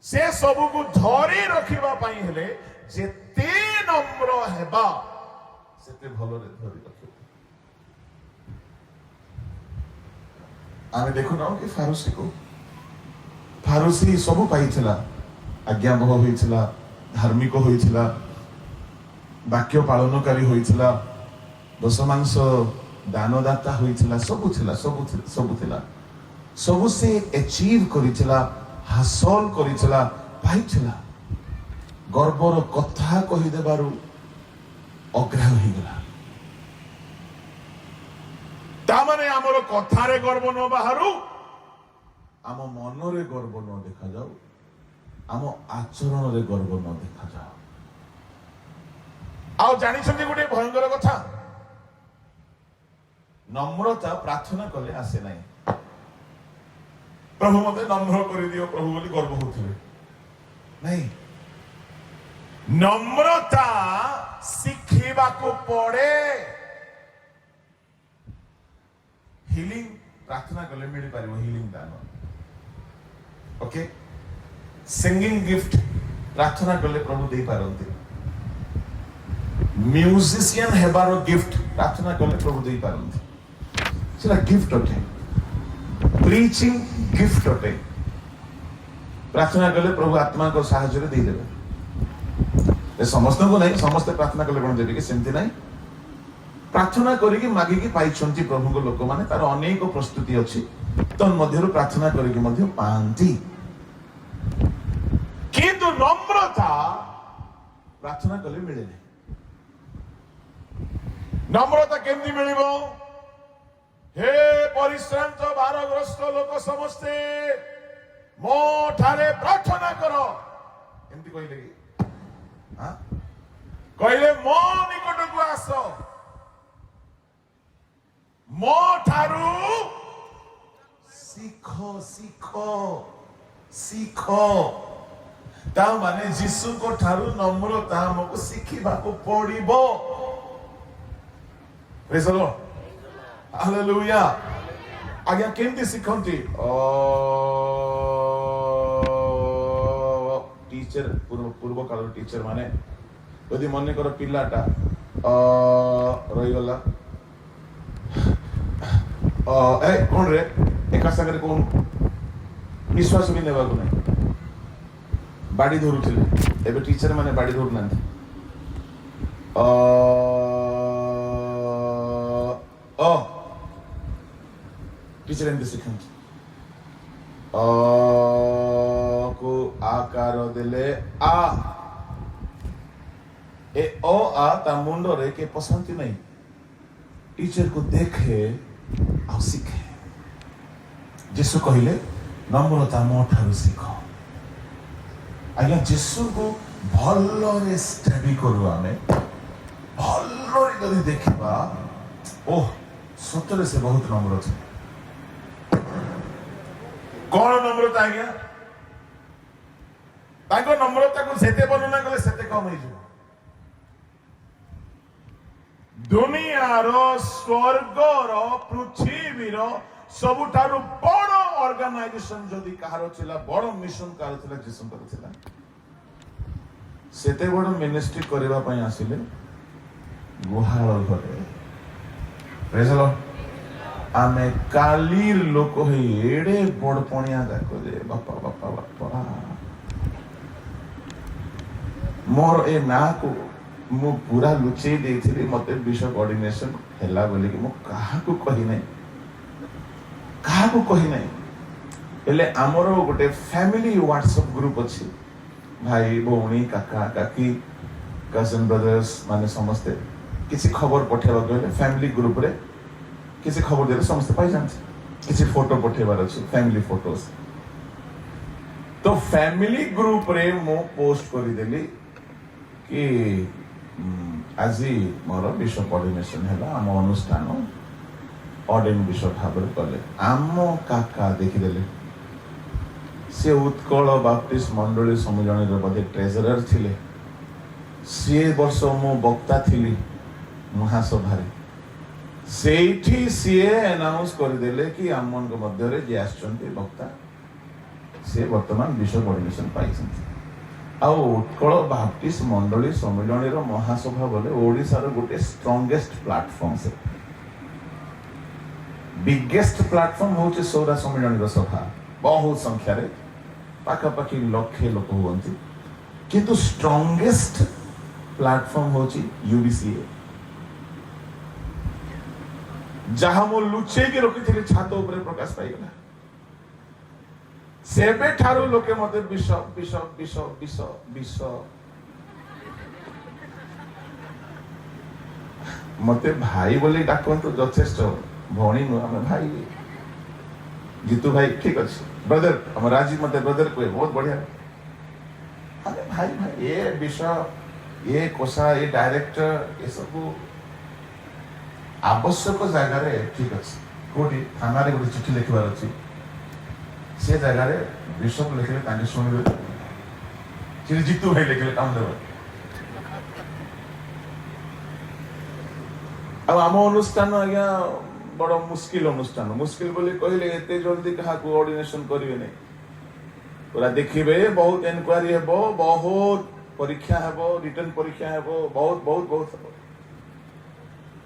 Speaker 1: से सब को धरी रखिबा पई हेले जेते नम्र हेबा सेते भलो रे धरी रखिबा आमे देखु ना कि फारूसी सब पाइथिला आज्ञाबह होइथिला धार्मिक होइथिला वाक्य पालनकारी होइथिला दशमांश दानदाता होइथिला सब थिला सब से अचीव करिथिला हासिल करिथिला पाइथिला गर्वर कथा कहि देबारु अग्रह होई गेला तामाने आमर कथारे गर्व न बाहरु आम मन रे गर्व न देखा जाऊ आम आचरण रे गर्व न देखा जाऊ आउ जानि छथि गुटे भयंकर कथा नम्रता प्रार्थना कले आसे नाही प्रभु मते नम्र करि दियो प्रभु बोली गर्व होथिबे नहीं नम्रता शिखिबा को पड़े हिलिंग प्रार्थना कले मिल पारिबो हिलिंग दान ओके सिंगिंग गिफ्ट प्रार्थना कले प्रभु दे पारंती म्यूजिशियन हेबारो गिफ्ट प्रार्थना कले प्रभु दे पारंती सेला गिफ्ट अटे प्रीचिंग गिफ्ट अटे प्रार्थना कले प्रभु आत्मा को सहायता दे देबे ए समस्त को नहीं समस्त प्रार्थना कले कोन देबे कि सेमति नहीं प्रार्थना करिकि मागिकि पाइछंती प्रभु को लोक माने तार अनेक प्रस्तुति अछि तन मध्यरु प्रार्थना करिकि मध्य पांती किंतु नम्रता प्रार्थना कले मिले नहीं नम्रता केमनी मिलिबो हे परिश्रांत भारग्रस्त लोक समस्ते मो ठारे प्रार्थना करो एमती कहिले कि हां कहिले मो निकट को आसो मो ठारू सीखो सीखो सीखो ता माने जीसु को ठारू नम्रता हमको शिखिबा को पड़िबो प्रेज द लॉर्ड हालेलुया आज्ञा केमती शिखंती टीचर पूर्व काल टीचर माने यदि मन कर पिलाटा रही गला ए कोन रे एका संगे कोन विश्वास भी नेबा को नहीं बाड़ी धरुथिले एबे टीचर माने बाड़ी धरु नांती टीचर एंड सेकंड को आकार देले आ ए ओ आ ता मुंडो रे के पसंद नहीं टीचर को देखे आ सीखे जीसु कहिले नम्रता मो ठारू सीखो आज्ञा जीसु को ଭଲରେ ଷ୍ଟଡି କରୁ ଆମେ ଭଲରେ ଯଦି ଦେଖିବା ଓହ ସତରେ ସେ ବହୁତ ନମ୍ର ଅଛି। କଣ ନମ୍ରତା ଆଜ୍ଞା? ତାଙ୍କ ନମ୍ରତାକୁ ସେତେ ବର୍ଣ୍ଣନା କଲେ ସେତେ କମ ହେଇଯିବ। ଦୁନିଆର ସ୍ୱର୍ଗର ପୃଥିବୀର ସବୁଠାରୁ ବଡ ଅର୍ଗାନାଇଜେସନ ଯଦି କାହାର ଥିଲା, ବଡ ମିଶନ କାହାର ଥିଲା, ଯୀଶୁଙ୍କର ଥିଲା। ସେତେ ବଡ ମିନିଷ୍ଟ୍ରି କରିବା ପାଇଁ ଆସିଲେ ଗୁହାଳ ଘରେ। ପ୍ରେଜ୍ ଦ ଲର୍ଡ। ଆମେ କାଲିର ଲୋକ ହେଇ ଏଡେ ବଡ ପଣିଆ ଯାକ ଯେ ବାପା ବାପା ବାପା ମୋର ଏ ନାଁକୁ ମୁଁ ପୁରା ଲୁଚେଇ ଦେଇଥିଲି। ମତେ ବିଶପ ଅର୍ଡିନେସନ ହେଲା ବୋଲିକି ମୁଁ କାହାକୁ କହି ନାହିଁ। ହେଲେ ଆମର ଗୋଟେ ଫ୍ୟାମିଲି ହ୍ୱାଟ୍ସଆପ୍ ଗ୍ରୁପ ଅଛି। ଭାଇ ଭଉଣୀ କାକା କାକି କଜନ ବ୍ରଦର୍ସ ମାନେ ସମସ୍ତେ କିଛି ଖବର ପଠେଇବାକୁ ହେଲେ ଫ୍ୟାମିଲି ଗ୍ରୁପରେ କିଛି ଖବର ଦେଲେ ସମସ୍ତେ ପାଇଯାନ୍ତି। କିଛି ଫଟୋ ପଠେଇବାର ଅଛି, ଫ୍ୟାମିଲି ଫଟୋସ୍। ତ ଫ୍ୟାମିଲି ଗ୍ରୁପରେ ମୁଁ ପୋଷ୍ଟ କରିଦେଲି କି ଆଜି ମୋର ବିଶପ ଅର୍ଡିନେସନ ହେଲା, ଆମ ଅନୁଷ୍ଠାନ ଅର୍ଡିନ ବିଶପ ଭାବରେ କଲେ। ଆମ କାକା ଦେଖିଦେଲେ, ସେ ଉତ୍କଳ ବାପ୍ଟିଷ୍ଟ ମଣ୍ଡଳୀ ସମ୍ମିଳନୀର ବୋଧେ ଟ୍ରେଜରର ଥିଲେ। ସିଏ ବର୍ଷ ମୁଁ ବକ୍ତା ଥିଲି ମହାସଭାରେ। ସେଇଠି ସିଏ ଆନାଉନ୍ସ କରିଦେଲେ କି ଆମମାନଙ୍କ ମଧ୍ୟରେ ଯିଏ ଆସିଛନ୍ତି ବକ୍ତା ସେ ବର୍ତ୍ତମାନ ବିଶପ ଅର୍ଡିନେସନ ପାଇଛନ୍ତି। ଆଉ ଉତ୍କଳ ବାପ୍ଟିଷ୍ଟ ମଣ୍ଡଳୀ ସମ୍ମିଳନୀର ମହାସଭା ବୋଲେ ଓଡ଼ିଶାର ଗୋଟେ ଷ୍ଟ୍ରଙ୍ଗେଷ୍ଟ ପ୍ଲାଟଫର୍ମ। ସେ ବିଗେଷ୍ଟ ପ୍ଲାଟଫର୍ମ ହଉଛି ସୌରା ସମ୍ମିଳନୀର ସଭା। ବହୁତ ସଂଖ୍ୟାରେ ପାଖାପାଖି ଲକ୍ଷେ ଲୋକ ହୁଅନ୍ତି, କିନ୍ତୁ ଷ୍ଟ୍ରଙ୍ଗେଷ୍ଟ ପ୍ଲାଟଫର୍ମ ହଉଛି ୟୁବିସିଏ, ଯାହା ମୁଁ ଲୁଚେଇକି ରଖିଥିଲି ଛାତ ଉପରେ ପ୍ରକାଶ ପାଇଗଲା। ସେବେଠାରୁ ଲୋକେ ମତେ bishop bishop bishop bishop bishop ମତେ ଭାଇ ବୋଲି ଡାକନ୍ତୁ ଯଥେଷ୍ଟ। ଭଉଣୀ ନୁହଁ, ଆମେ ଭାଇ। ଜିତୁ ଭାଇ ଠିକ ଅଛି, ବ୍ରଦର ଆମ ରାଜୀବ ମତେ ବ୍ରଦର କୁହେ, ବହୁତ ବଢିଆ। ଆମେ ଭାଇ ଭାଇ। ଏ ବିଶପ ଏ କୋଷା ଏ ଡାଇରେକ୍ଟର ଏସବୁ ଆବଶ୍ୟକ ଜାଗାରେ ଠିକ ଅଛି। କୋଉଠି ଥାନାରେ ଗୋଟେ ଚିଠି ଲେଖିବାର ଅଛି, ସେ ଜାଗାରେ ବିଶପ ଲେଖିଲେ ତାଙ୍କେ ଶୁଣିବେ। ସେ ଜିତୁ ଭାଇ ଲେଖିଲେ କାମ ଦେବ। ଆଉ ଆମ ଅନୁଷ୍ଠାନ ଆଜ୍ଞା ବଡ ମୁସ୍କିଲ ଅନୁଷ୍ଠାନ। ମୁସ୍କିଲ ବୋଲି କହିଲେ ଏତେ ଜଲ୍ଦି କାହାକୁ ଅର୍ଡିନେସନ କରିବେ ନାହିଁ। ପୁରା ଦେଖିବେ, ବହୁତ ଏନକ୍ୱାରି ହେବ, ବହୁତ ପରୀକ୍ଷା ହେବ, ରିଟର୍ନ ପରୀକ୍ଷା ହେବ, ବହୁତ ବହୁତ ବହୁତ ହେବ।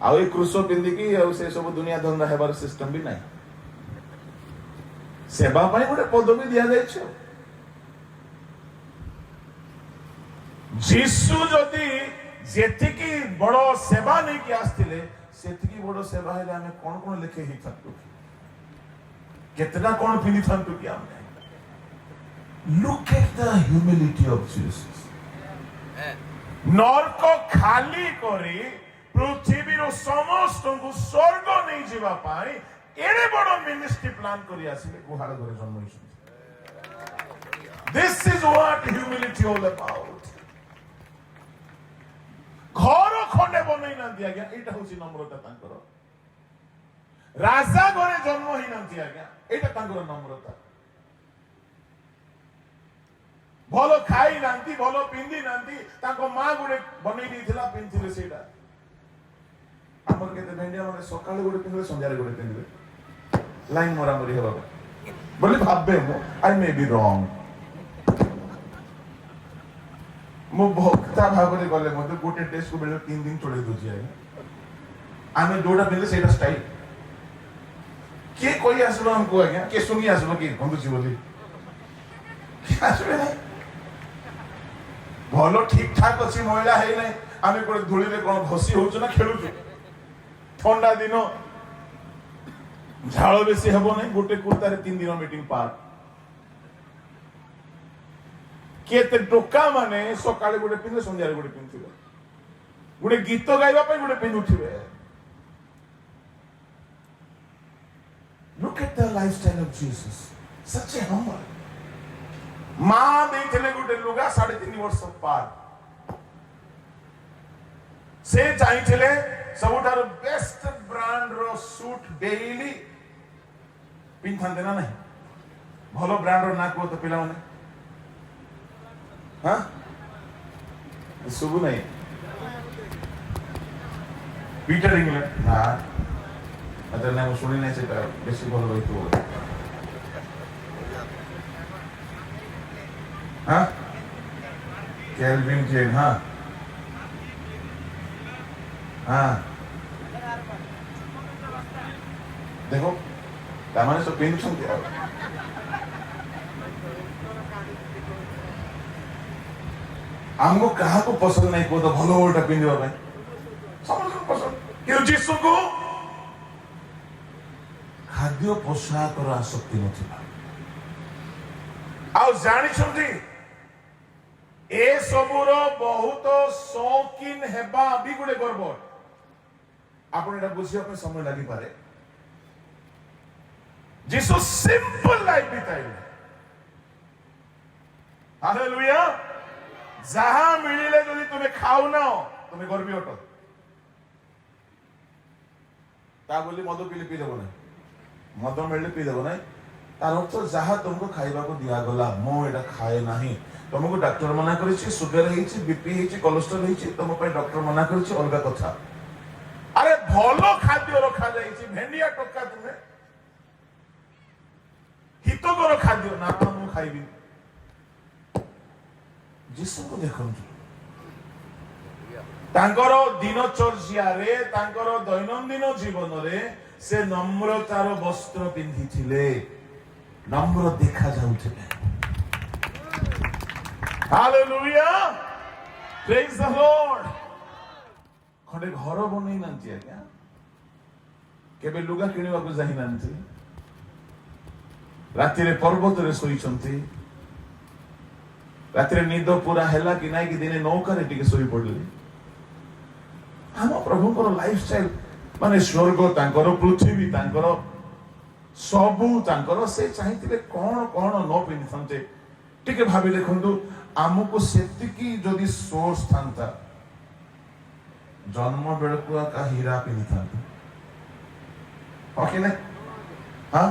Speaker 1: ଆଉ ଏ କୃଷ ପିନ୍ଧିକି ଆଉ ସେ ସବୁ ଦୁନିଆ ଧନ୍ଦା ହେବାର ସିଷ୍ଟମ ବି ନାହିଁ। ସେବା ପାଇଁ ଗୋଟେ ପଦବୀ ଦିଆଯାଇଛି। ଯୀଶୁ ଯଦି ଯେତିକି ବଡ ସେବା ନେଇକି ଆସିଥିଲେ, ସେତିକି ବଡ ସେବା ହେଲେ ଆମେ କଣ କଣ ଲେଖେ ହେଇଥାନ୍ତୁ, କେତେଟା କଣ ପିନ୍ଧିଥାନ୍ତୁ କି ଆମେ। Look at the humility of Jesus. ନର୍କ ଖାଲି କରି ପୃଥିବୀର ସମସ୍ତଙ୍କୁ ସ୍ୱର୍ଗ ନେଇଯିବା ପାଇଁ ଏଡେ ବଡ ମିନିଷ୍ଟ୍ରି ପ୍ଲାନ କରି ଆସିଲେ ଗୁହାଳ ଘରେ ଜନ୍ମ ହେଇଛନ୍ତି। This is what humility all about. ଘର ଖଣ୍ଡେ ବନେଇ ନାହାନ୍ତି ଆଜ୍ଞା, ଏଇଟା ହଉଛି ନମ୍ରତା ତାଙ୍କର। ରାଜା ଘରେ ଜନ୍ମ ହେଇନାହାନ୍ତି ଆଜ୍ଞା, ଏଇଟା ତାଙ୍କର ନମ୍ରତା। ଭଲ ଖାଇ ନାହାନ୍ତି, ଭଲ ପିନ୍ଧି ନାହାନ୍ତି, ତାଙ୍କ ମା ଗୋଟେ ବନେଇ ଦେଇଥିଲା ପିନ୍ଧିଥିଲେ ସେଇଟା। ଆମର କେତେ ଭେଣ୍ଡିଆ ମାନେ ସକାଳେ ଗୋଟେ ପିନ୍ଧିବେ, ସନ୍ଧ୍ୟାରେ ଗୋଟେ ପିନ୍ଧିବେ, ଲାଇନ ମରାମରି ହେବା ପାଇଁ ବୋଲି ଭାବେ ମୁଁ। ଆଇ ମେ ବି ରଙ୍ଗ। ମୁଁ ଭକ୍ତା ଭାବରେ ଗଲେ ମଧ୍ୟ ଗୋଟେ ଡ୍ରେସକୁ ବେଳେ 3 ଦିନ ଚଳେଇ ଦଉଛି ଆଜ୍ଞା। ଆମେ ଯୋଉଟା ପିନ୍ଧିଲେ ସେଇଟା ଷ୍ଟାଇଲ। କିଏ କହି ଆସିବ ଆମକୁ ଆଜ୍ଞା, କିଏ ଶୁଣି ଆସିବ କି ବନ୍ଧୁଛି ବୋଲି, ଆସିବେ ନାହିଁ। ଭଲ ଠିକ ଠାକ ଅଛି, ମହିଳା ହେଇନାହିଁ, ଆମେ ଗୋଟେ ଧୂଳିରେ କଣ ଘଷି ହଉଛୁ ନା ଖେଳୁଛୁ। ଥଣ୍ଡା ଦିନ ଝାଳ ବେଶୀ ହେବ ନାହିଁ, ଗୋଟେ କୁର୍ତ୍ତାରେ 3 ଦିନ ମିଟିଂ ପାର। କେତେ ଟୋକା ମାନେ ସକାଳେ ଗୋଟେ ପିନ୍ଧିବେ, ସନ୍ଧ୍ୟାରେ ଗୋଟେ ପିନ୍ଧିବେ, ଗୋଟେ ଗୀତ ଗାଇବା ପାଇଁ ଗୋଟେ ପିନ୍ଧୁଥିବେ। Look at the lifestyle of Jesus. Such a humble. मां देइथिले गुटे लुगा 3.5 वर्ष पार से चाहिए सबुठार बेस्ट ब्रांड रो सूट डेली पिंधाते ना नहीं भलो ब्रांड रो ना को तो पिला माने हाँ सुबु नहीं पीटर इंग्लैंड ना अगर ना वो सुनी नहीं से बेसी भलो होई तो हाँ कैल्विन क्लेन हाँ हाँ देखो तामाने सब पिंधुछन के हमको कहा को पसंद नहीं को तो भलो ओल्टा पिंधिबा भाई समझ पसंद क्यों जीसु को खाद्य पोशाक रो आसक्ति नथिला आ जानि छथि ए सबुरो बहुत शौकीन हेबा भी गुडे गड़बड़ आपण एटा बुझिया पे समय लागि पारे जीसु सिंपल लाइफ बिताइले हालेलुया जहां मिलिले जदि तुमे खाऊ ना तुमे गर्वी अट ता बोली मद पीले पी देबो ना मद मिलले पी देबो ना तार अर्थ जहां तुमको खाइबा को दिया गला मो एटा खाए नाही तुमको डॉक्टर मना करिछि सुगर हेछि बीपी हेछि कोलेस्ट्रॉल हेछि तुम पे डॉक्टर मना करिछि अलगा कथा अरे भलो खाद्य रखा जाइछि भेंडिया टक्का तुमे हितकर खाद्य ना मु खाइबी जीसु को देखंतु तांकर दिनचर्या रे तांकर दैनंदिन जीवन रे से नम्रतार वस्त्र पिंधिथिले नम्र देखा जाउथिले हालेलुया प्रेज द लॉर्ड खंडे घर बनै नांती आज्ञा केबे लुगा किनिबा को जाहि नांती राति रे पर्वत रे सोइछंती राति रे निद पूरा हैला कि नाही कि दिने नौका रे टिके सोई पडले हम प्रभु को लाइफस्टाइल माने स्वर्ग तांकर पृथ्वी तांकर सबु तांकर से चाहिथिले कोन कोन न पिनथंते टिके भाबी देखंतु आमको सेतिकी जदि सोर्स थांता जन्म बेलकुआ का हीरा पिनथंते ओके ने हां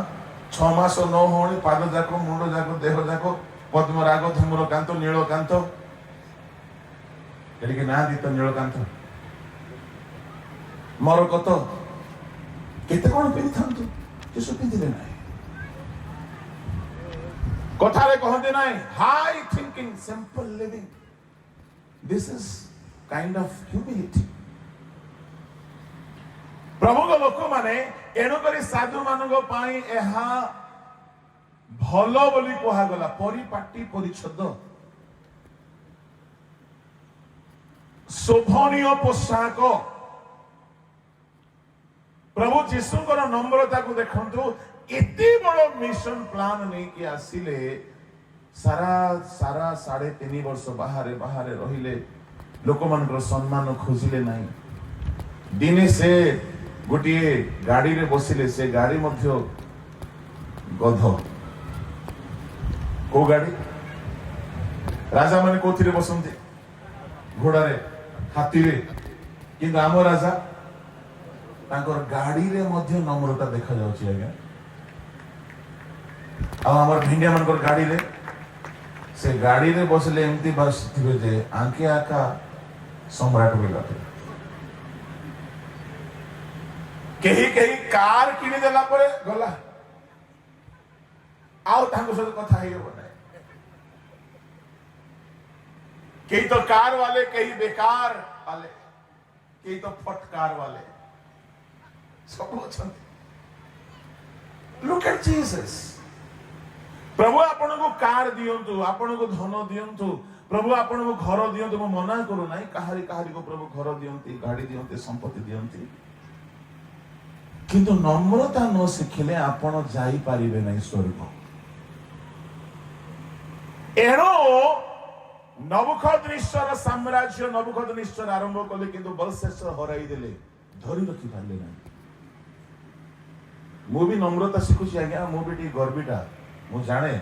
Speaker 1: 6 मास न होनी पाद जाको मुंड जाको देह जाको पद्मराग धूम्रकांत नीलकांत एलिके ना दी तो नीलकांत मोर कत केते कोन पिनथंतु जीसु पिंधिले नाही कथारे कहते नाही high thinking simple living this is kind of humility प्रभु को लोक माने एणु करी साधु मानक पाई एहा भलो बोली कहा गला परिपाटी परिच्छद शोभनीय पोशाक प्रभु जीशुଙ୍କର नम्रता को देखंतु एते बड़ मिशन प्लान नहीं कि आसिले सारा 3.5 वर्ष बाहर रहिले लोक मानकर सम्मान खोजिले नहीं दिने से गोटे गाड़ी रे बसिले से गाड़ी मध्य गध को गाड़ी राजा माने कोथिरे बसंती घोड़ा रे हाथी रे किंतु आम राजा तांकर गाड़ी रे मध्य नम्रता देखा जाउची आज्ञा आ हमर भिंडिया मानकर गाड़ी रे से गाड़ी रे बसले एमती बसथिबे जे आंके आका सम्राट बोला कहीं कार किनी देला परे गला आउ तांको सहित कथा हेयो बने कहीं तो कार वाले कहीं बेकार वाले कहीं तो फटकार वाले सब अछंती लुक एट जीसस प्रभु आपण को कार दियंतु आपण को धन दियंतु प्रभु आपण को घर दियंतु मो मना करू नाही कहारी को प्रभु घर दियंती गाड़ी दियंती संपत्ति दियंती किंतु नम्रता न शिखिले आपण जाई पारिबे नाही स्वर्ग एणो नबुखदनेस्वर साम्राज्य नबुखदनेस्वर आरंभ कले किंतु बलशेषर हराई देले धरी रखी पारले नाही मु भी नम्रता शिखुची आज्ञा मु भी टी गर्विटा मु जाने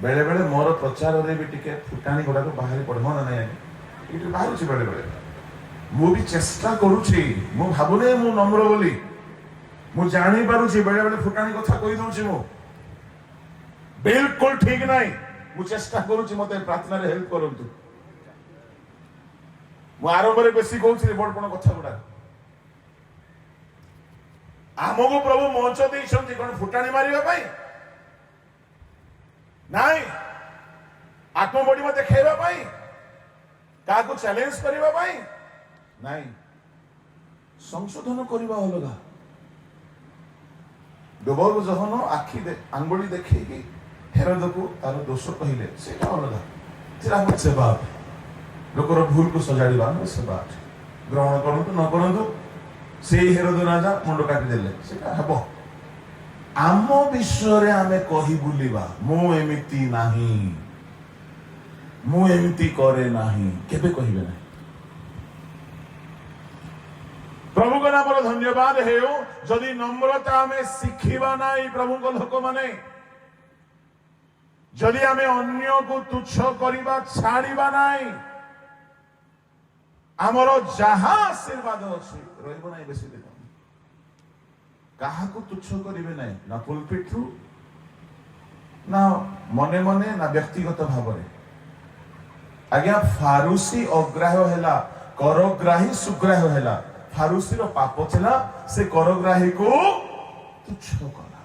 Speaker 1: बेले बेले मोर प्रचार रे भी टिके फुटाणी गुड़ाक बाहरी पड़े हाँ ना नहीं ये बाहर बेले बेले मु भी चेष्टा करुछि मु भाबुने मु नम्र बोली मु जानी पारुछि बेले बेले फुटाणी कथा कहि दउछि मु बिल्कुल ठीक नहीं मु चेष्टा करुछि मते प्रार्थना रे हेल्प करंतु मु आरंभ रे बेसी कहउछि बडपण कथा गुडा आमको प्रभु मंच देइछन्ति कोन फुटाणी मारिबा पई नहीं आत्मबडी में देखेबा पई काको चैलेंज करबा पई नहीं संशोधन करबा अलगा दोबर जहन आखि आंगुली देखैकी हेरोद को तार दोष कहले सेटा अलगा तेरा मत सेवा लोकर भूल को सजाड़ीबा न सेवा ग्रहण करंतु न करंतु से हेरोद राजा मुंड काटी देले सेटा हबो आम विषय रे आमे कहि बुलिबा मु एमिति नाही मु एमिति करे नाही केबे कहिबे नाही प्रभु को नाम धन्यवाद हेउ जदि नम्रता आमे शिखिबा नाही प्रभु को लोक माने जदि आमे अन्य को तुच्छ करिबा छाड़ीबा नाही हमरो जहा आशीर्वाद अछि रहबो नाही बेसी दिन काहाको तुच्छ करिवे नाही ना पुलपिट रु ना मने मने ना व्यक्तिगत भाव रे आज्ञा फारूसी अग्राह्य हेला करग्राही सुग्राह्य हेला फारूसी रो पाप थिला से करग्राही को तुच्छ कला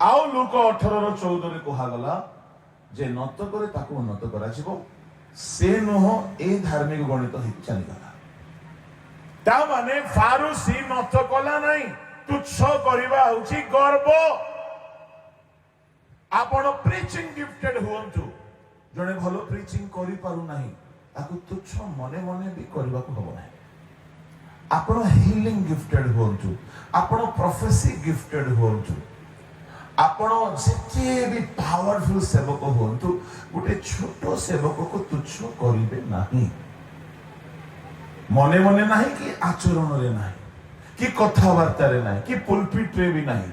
Speaker 1: आउ लोक 18 रो 14 रे कहा गला जे नत करे ताको उन्नत करा जिवो से नह ए धार्मिक गणित हि चली गला ता माने फारूसी नत कला नहीं तुच्छ करिबा होची गर्व आपण प्रीचिंग गिफ्टेड हुंतु जने भलो प्रीचिंग करि पारु नाही ताकू तुच्छ मने मने भी करबा को हबो नाही आपण हीलिंग गिफ्टेड हुंतु आपण प्रोफेसी गिफ्टेड हुंतु आपण जेते भी पावरफुल सेवक हुंतु गोटे छोटो सेवक को तुच्छ करिबे नाही मने मने नहीं कि आचरण रे नहीं कि कथावार्ता रे नहीं कि पुलपिट रे भी नहीं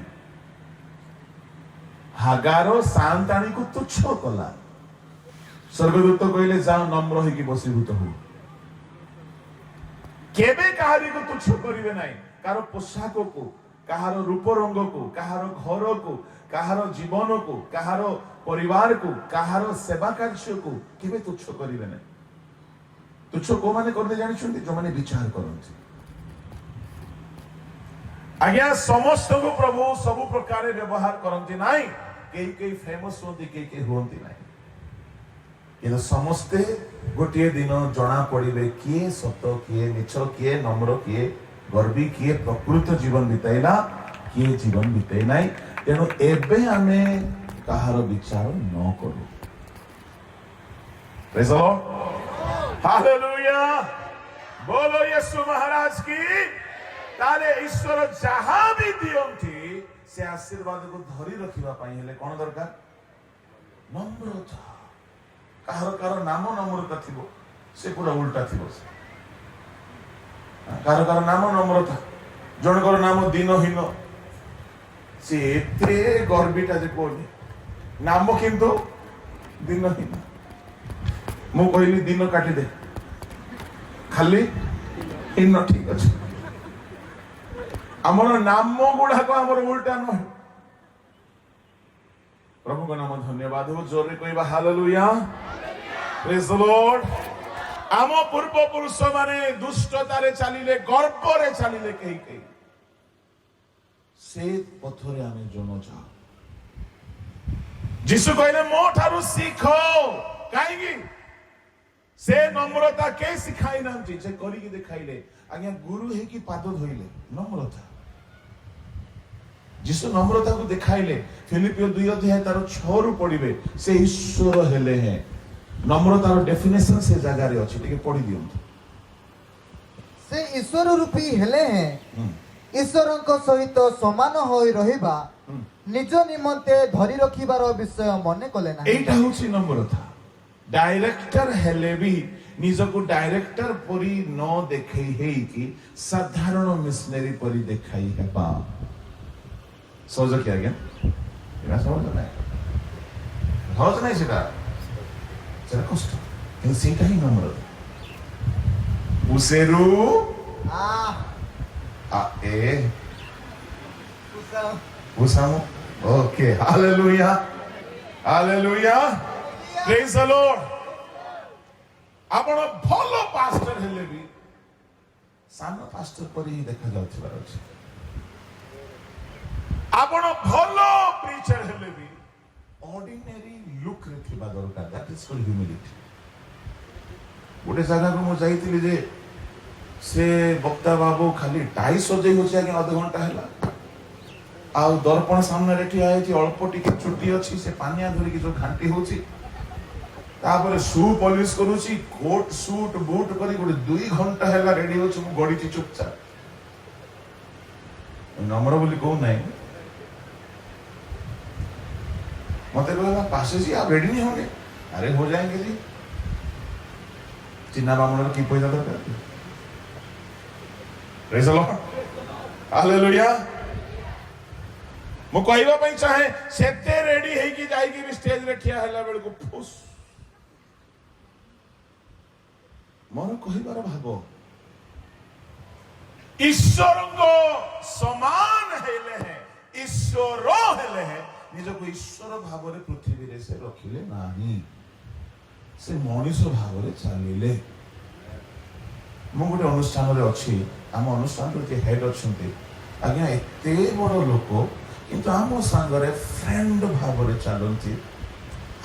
Speaker 1: हागारो सांताणी को तुच्छ कला स्वर्गदूत कहले जाओ नम्र होई कि बसीभूत हो केबे कहारी को तुच्छ करिवे नहीं कार पोशाक को कहार रूप रंग को कहार घर को कहार जीवन को कहार परिवार को कहार सेवा कार्य को केबे तुच्छ करिवे नहीं तुच्छ को माने करते जानिछन्ति जो माने विचार करन्ति आज्ञा समस्त को प्रभु सब प्रकार व्यवहार करन्ति नाही केई फेमस होती केई होंती नाही ये समस्ते गोटे दिन जना पड़िबे किए सत किए मिछ किए नम्र किए गर्वी किए प्रकृत जीवन बिताइला किए जीवन बिताइ नाही तेनु एबे आमे कहार विचार न करू प्रेज द लॉर्ड हालेलुया बोलो यीशु महाराज की ताले ईश्वर जहां भी दियंती से आशीर्वाद को धरी रखिबा पई हेले कोन दरकार नम्रता कार नाम नम्रता थिबो से पूरा उल्टा थिबो कार नाम नम्रता जनकर नाम दिनहीन से एते गर्विटा जे कोनी नाम किंतु दिनहीन मु कहली दिन काटी दे खाली इन ठीक अछि हमर नाम गुडा को हमर उल्टा न प्रभु को नाम धन्यवाद हो जोरे कहबा हालेलुया प्रेज द लॉर्ड आम पूर्व पुरुष माने दुष्टता रे चलिले गर्व रे चलिले कई से पथरे आमे जनो जा यीशु कहले मो ठारू सीखो काईगी से नम्रता के सिखाई नांती जे करी की देखाइले आज्ञा गुरु हे की पाद धोइले नम्रता यीशु नम्रता को देखाइले फिलिपियो 2 अध्याय तार 6 रु पढिबे से ईश्वर हेले हैं नम्रतार डेफिनेशन से जगह रे अछि टिके पढि दियंतु
Speaker 2: से ईश्वर रूपी हेले हैं ईश्वरଙ୍କ ସହିତ ସମାନ ହୋଇ ରହିବା ନିଜ ନିମନ୍ତେ ଧରି ରଖିବାର ବିଷୟ ମନେ କଲେ ନାହିଁ
Speaker 1: एटा होछि नम्रता डायरेक्टर हेले भी निजको डायरेक्टर परी न देखै हेई कि साधारण मिशनरी परी देखाई हेबा समझ क्या गया एरा समझ नहीं সহজ নাই সেটা, সেটা কষ্ট, কিন্তু সেটা হি নম্রতা। উসেরু এ উসামু। Okay, hallelujah, hallelujah, praise the lord. ଆପଣ ଭଲ ପାଷ୍ଟର ହେଲେ ବି ସାନ ପାଷ୍ଟର ପରି ହିଁ ଦେଖାଯାଉଥିବାର ଅଛି। ଆପଣ ଭଲ ପ୍ରିଚର ହେଲେ ବି ଅର୍ଡିନାରୀ ଲୁକ୍ ରେ ଥିବା ଦରକାର। That is called humility. ଗୋଟେ ଜାଗାକୁ ମୁଁ ଯାଇଥିଲି ଯେ ସେ ବକ୍ତା ବାବୁ ଖାଲି ଟାଇ ସଜେଇ ହଉଛି ଆଜ୍ଞା ଅଧଘଣ୍ଟା ହେଲା, ଆଉ ଦର୍ପଣ ସାମ୍ନାରେ ଠିଆ ହେଇଛି, ଅଳ୍ପ ଟିକେ ଚୁଟି ଅଛି, ସେ ପାନିଆ ଧରିକି ଯୋଉ ଘାଣ୍ଟି ହଉଛି, ତାପରେ ସୁ ପଲିସ କରୁଛି, କୋଟ ସୁଟ ବୁଟ କରି ଗୋଟେ 2 ଘଣ୍ଟା ହେଲା ରେଡି ହଉଛି। ମୁଁ ଗଡିଛି ଚୁପଚାପ, ନମ୍ର ବୋଲି କହୁ ନାହିଁ। मत कहला पासे जी आप रेडी नहीं होंगे? अरे हो जाएंगे जी। चिन्ना बामण की पैसा दरकार। Praise the Lord, hallelujah. मु कहबा पई चाहे सेते रेडी हे की जाई की स्टेज रे ठिया हला बेल को फुस मोर कहबार भाव ईश्वर को समान हेले है, ईश्वर हेले है, ନିଜକୁ ଈଶ୍ୱର ଭାବରେ ପୃଥିବୀରେ ସେ ରଖିଲେ ନାହିଁ, ସେ ମଣିଷ ଭାବରେ ଚାଲିଲେ। ମୁଁ ଗୋଟେ ଅନୁଷ୍ଠାନରେ ଅଛି, ଆମ ଅନୁଷ୍ଠାନରେ ଯିଏ ହେଡ୍ ଅଛନ୍ତି ଆଜ୍ଞା ଏତେ ବଡ଼ ଲୋକ, କିନ୍ତୁ ଆମ ସାଙ୍ଗରେ ଫ୍ରେଣ୍ଡ ଭାବରେ ଚାଲନ୍ତି।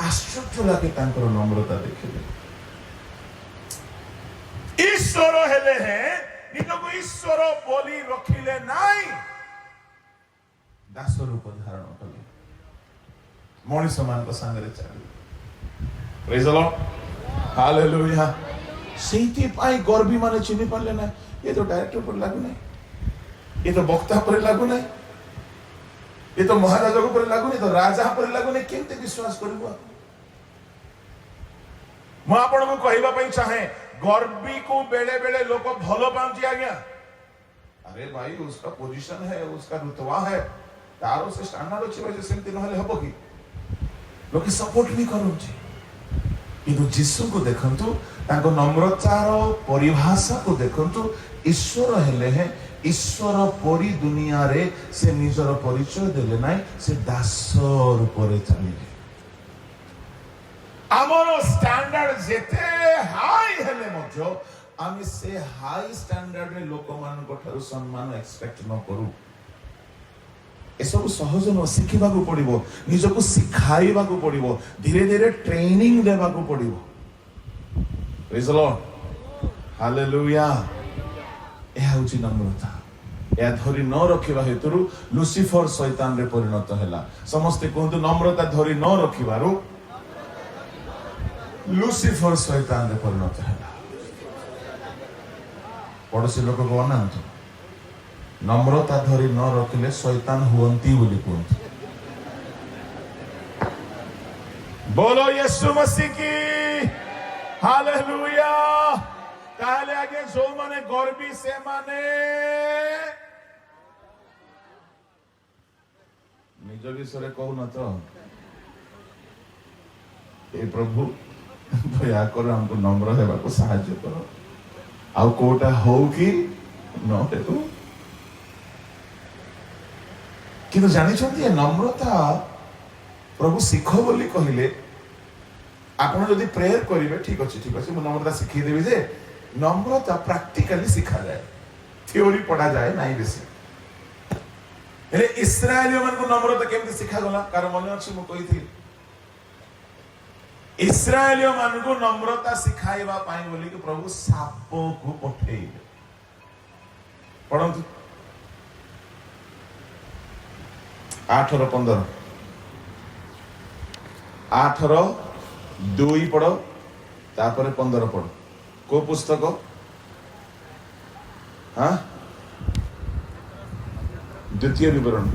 Speaker 1: ଆଶ୍ଚର୍ଯ୍ୟ ଲାଗେ ତାଙ୍କର ନମ୍ରତା ଦେଖିଲେ। ଈଶ୍ୱର ହେଲେ ହେ, ନିଜକୁ ଈଶ୍ୱର ବୋଲି ରଖିଲେ ନାହିଁ, ଦାସ ରୂପ ଧାରଣ କଲେ, ମଣିଷ ମାନଙ୍କ ସାଙ୍ଗରେ ଚାଲିଲେ। ପ୍ରେଜ ଦ ଲର୍ଡ, ହାଲେଲୁୟା। ସେଇଥିପାଇଁ ଗର୍ବୀ ମାନେ ଚିହ୍ନି ପାରିଲେ ନା, ଏ ତ ଡାଇରେକ୍ଟର ପରେ ଲାଗୁନାହିଁ, ଏ ତ ବକ୍ତା ପରେ ଲାଗୁନାହିଁ, ଏ ତ ମହାରାଜା ପରେ ଲାଗୁନି, ତ ରାଜା ପରେ ଲାଗୁନି, କେମିତି ବିଶ୍ୱାସ କରିବ? ମୁଁ ଆପଣଙ୍କୁ କହିବା ପାଇଁ ଚାହେଁ, ଗର୍ବୀ को बेले बेले लोग भलो पाती आज्ञा। अरे भाई उसका पोजीशन है, उसका रुतबा है, तारो से स्टैंडर्ड अच्छी वजह से नहले हबो कि लोग सपोर्ट नहीं करउछि। किंतु जीसु को देखंतु, ताको नम्रतार परिभाषा को देखंतु। ईश्वर हेले हैं, ईश्वर परी दुनिया रे से निजर परिचय देले नाही, से दास रूप रे चलिले। आमर स्टैंडर्ड जेते हाई हेले मध्य आमी से हाई स्टैंडर्ड रे लोक मान को ठारू सम्मान एक्सपेक्ट न करू। एसबु सहज न शिखा पड़ो, निजक शिखाइबा पड़ो, धीरे धीरे ट्रेनिंग देवा पड़ो। Praise the Lord, hallelujah. यह होची नम्रता। या धरी न रखिबा हेतु लुसिफर शैतान रे परिणत हैला। समस्ते कहतु नम्रता धरी न रखिबारु लुसिफर शैतान रे परिणत हैला। पड़ोसी लोक को अनांतु नम्रता धरी न रखिले शैतान हुअंती बोली कहते। बोलो यीशु मसीह की हालेलुया। ताहले आगे जो माने गर्वी से माने निज विषय कहून तो ए प्रभु दया कर हमको नम्र हेबा को सहायता करो। आउ कोटा हो कि न हेतु किंतु जानी नम्रता प्रभु शिख बोली कहले। आपण जदि प्रेयर करेंगे ठीक अच्छे ठीक अच्छे, मुझे नम्रता शिखेदेवी जे नम्रता प्रैक्टिकली शिखा जाए, थ्योरी पढ़ा जाए ना बेसी। हेले इस्राएलियों मान को नम्रता केमती शिखा गला? कार मन अच्छी मु कही इस्राएलियों मान को नम्रता शिखाइबा पाई बोली कि प्रभु साप को पठेइले। पढ़ंतु 8:15 8:2 पढ़ो, तापर 15 पढ़ो। को पुस्तक? हाँ, द्वितीय विवरण।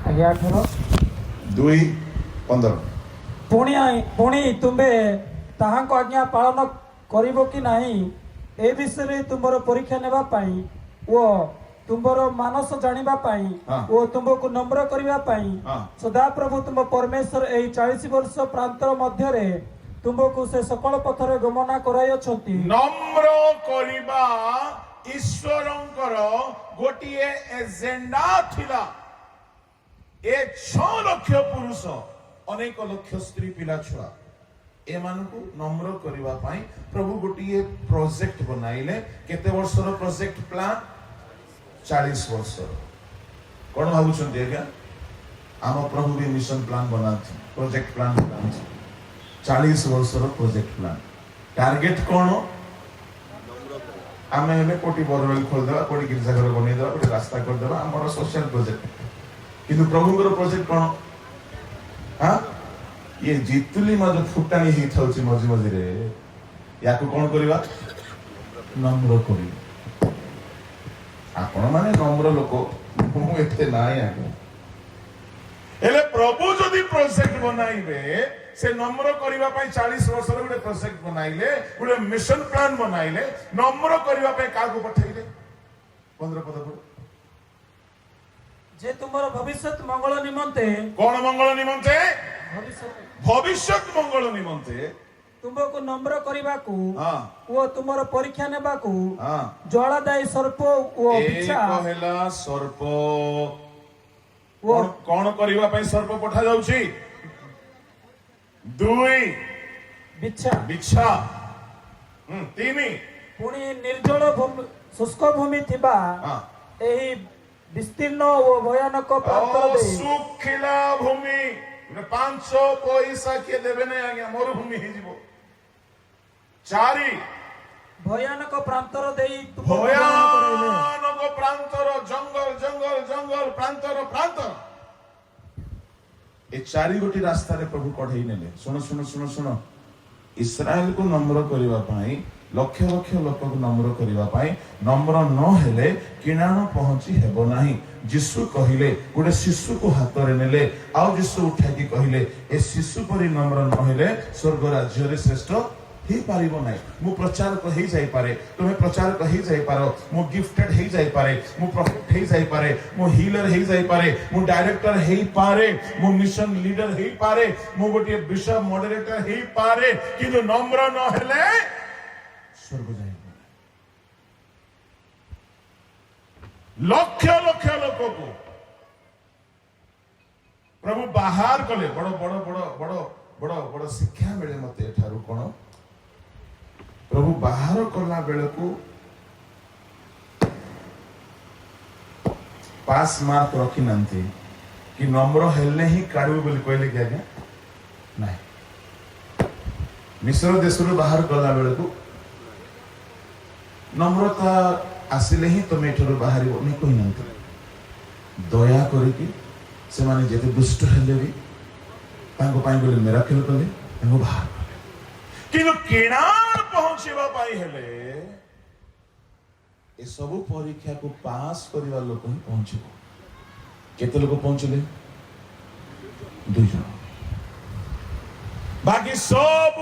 Speaker 4: आगे
Speaker 1: 8:2-15
Speaker 4: पुणी तुम्बे ताहांको आज्ञा पालन करिबो कि नाही? ए विषय तुमर परीक्षा नेबा पाई ओ तुमर मानस जानिबा पाई
Speaker 1: हाँ।
Speaker 4: ओ तुमको नम्र करिबा पाई
Speaker 1: हाँ।
Speaker 4: सदा प्रभु तुम परमेश्वर एही 40 वर्ष प्रांतर मध्य रे तुमको से सकल पथरे गमना कराई अछंती।
Speaker 1: नम्र करिबा ईश्वरंकर गोटिए एजेंडा थिला। ए 6 लक्ष पुरुष अनेक लक्ष स्त्री पिला छुआ एमानकु नम्र करिबा पाई प्रभु गोटिए प्रोजेक्ट बनाइले। केते वर्षर प्रोजेक्ट प्लान 40 वर्ष। कौन भावुछंती आज्ञा आम प्रभु भी मिशन प्लान बनाथि प्रोजेक्ट प्लान बनाथि 40 वर्षर प्रोजेक्ट प्लान टार्गेट कौन आम हेले कोटी बोरवेल खोलदेवा कोटी गिरिजाघर बनईदेवा गोटे रास्ता करदेवा आमर सोशल प्रोजेक्ट किंतु प्रभुଙ୍କର प्रोजेक्ट कौन हाँ ये जितुली मज फुटाणी ही थाउची मझी मझी रे याकु कौन करिवा नम्र करिवा। आपण माने नम्र लोक मु एते नाय आगे एले प्रभु जदि प्रोजेक्ट बनाइबे से नम्र करिवा पई 40 वर्ष रे गोटे प्रोजेक्ट बनाइले गोटे मिशन प्लान बनाइले नम्र करिवा पई कागु पठाइले 15 पद पर
Speaker 4: जे तुमर भविष्यत मंगल निमंते
Speaker 1: कौन मंगल निमंते
Speaker 4: भविष्यत
Speaker 1: भविष्यत मंगल निमंते
Speaker 4: तुमको नम्र करिबा को
Speaker 1: हां
Speaker 4: ओ तुमर परीक्षा नेबा को
Speaker 1: हां
Speaker 4: ज्वालादायी सर्प ओ
Speaker 1: एक
Speaker 4: बिच्छा
Speaker 1: कहला सर्प
Speaker 4: ओ
Speaker 1: कौन करिवा पई सर्प पठा जाउची दुई
Speaker 4: बिच्छा
Speaker 1: बिच्छा तीन
Speaker 4: पुणी निर्जल भूमि शुष्क भूमि थिबा
Speaker 1: हां
Speaker 4: एही विस्तीर्ण ओ भयानक प्रांतर दे
Speaker 1: सुखिला भूमि 500 पैसा किए देबे नहीं आज्ञा मरुभूमि ही जीवो 4
Speaker 4: भयानक प्रांतर देई
Speaker 1: भयानक प्रांतर जंगल जंगल जंगल प्रांतर प्रांतर ए 4 गोटी रास्ता रे प्रभु कढेई नेले। सुनो सुनो सुनो सुनो इस्राएल को नम्र करिवा पाई लक्ष लक्ष लोक को नम्र करिवा पाई नम्र न हेले किणाण पहुंची हेबो नाही। यीशु कहिले गोटे शिशु को हाथ रे नेले आउ यीशु उठाकी कहिले ए शिशु परि नम्र न हेले स्वर्ग राज्य रे श्रेष्ठ ही पारिबो नाही। मु प्रचारक ही जाई पारे तुमे प्रचारक ही जाई पारो मु गिफ्टेड ही जाई पारे मु प्रॉफिट ही जाई पारे मु हीलर ही जाई पारे मु डायरेक्टर ही पारे मु मिशन लीडर ही पारे मु गोटे बिशप मॉडरेटर ही पारे किंतु नम्र न हेले स्वर्ग जाई लक्ष लक्ष लोक को प्रभु बाहर कले बड़ बड़ बड़ बड़ बड़ बड़ शिक्षा मिले मते एठारु कोन प्रभु बाहर कला बेले को पास मार्क रखी नंती कि नम्र हेले ही काढू बोली कहले कि आज्ञा नहीं मिश्र देश रो बाहर कला बेले को नम्रता आसिले ही तुम एठरो बाहर नहीं कही नंती दया करिकी से माने जेते दुष्ट हेले भी तांको पाई बोले मिराकल कले तांको बाहर किंतु किणाण पहुंचेबा पाई हेले ए सब परीक्षा को पास करिवा लोक ही पहुंचबो। केते लोक पहुंचले 2 जन बाकी सब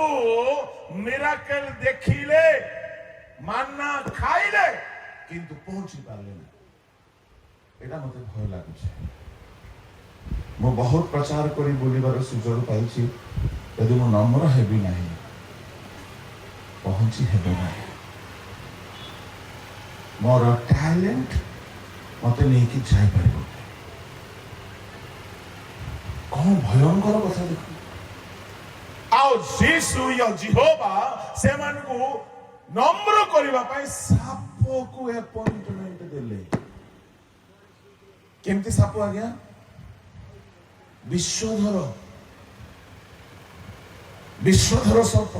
Speaker 1: मिराकल देखिले मानना खाइले किंतु पहुंची पारले ना एटा मते भय लागुछे। मो बहुत प्रचार करी बोलिबार सुजोग पाइछि यदि मो नम्र हेबी नाही पहुंची हेबो नाही मोर टैलेंट मते नहीं कि जाई परबो कौन भयंकर कथा देखो आओ यीशु या जिहोवा से मन को नम्र करिवा पाई साप को अपॉइंटमेंट देले केमती साप आ गया विश्वधर सर्प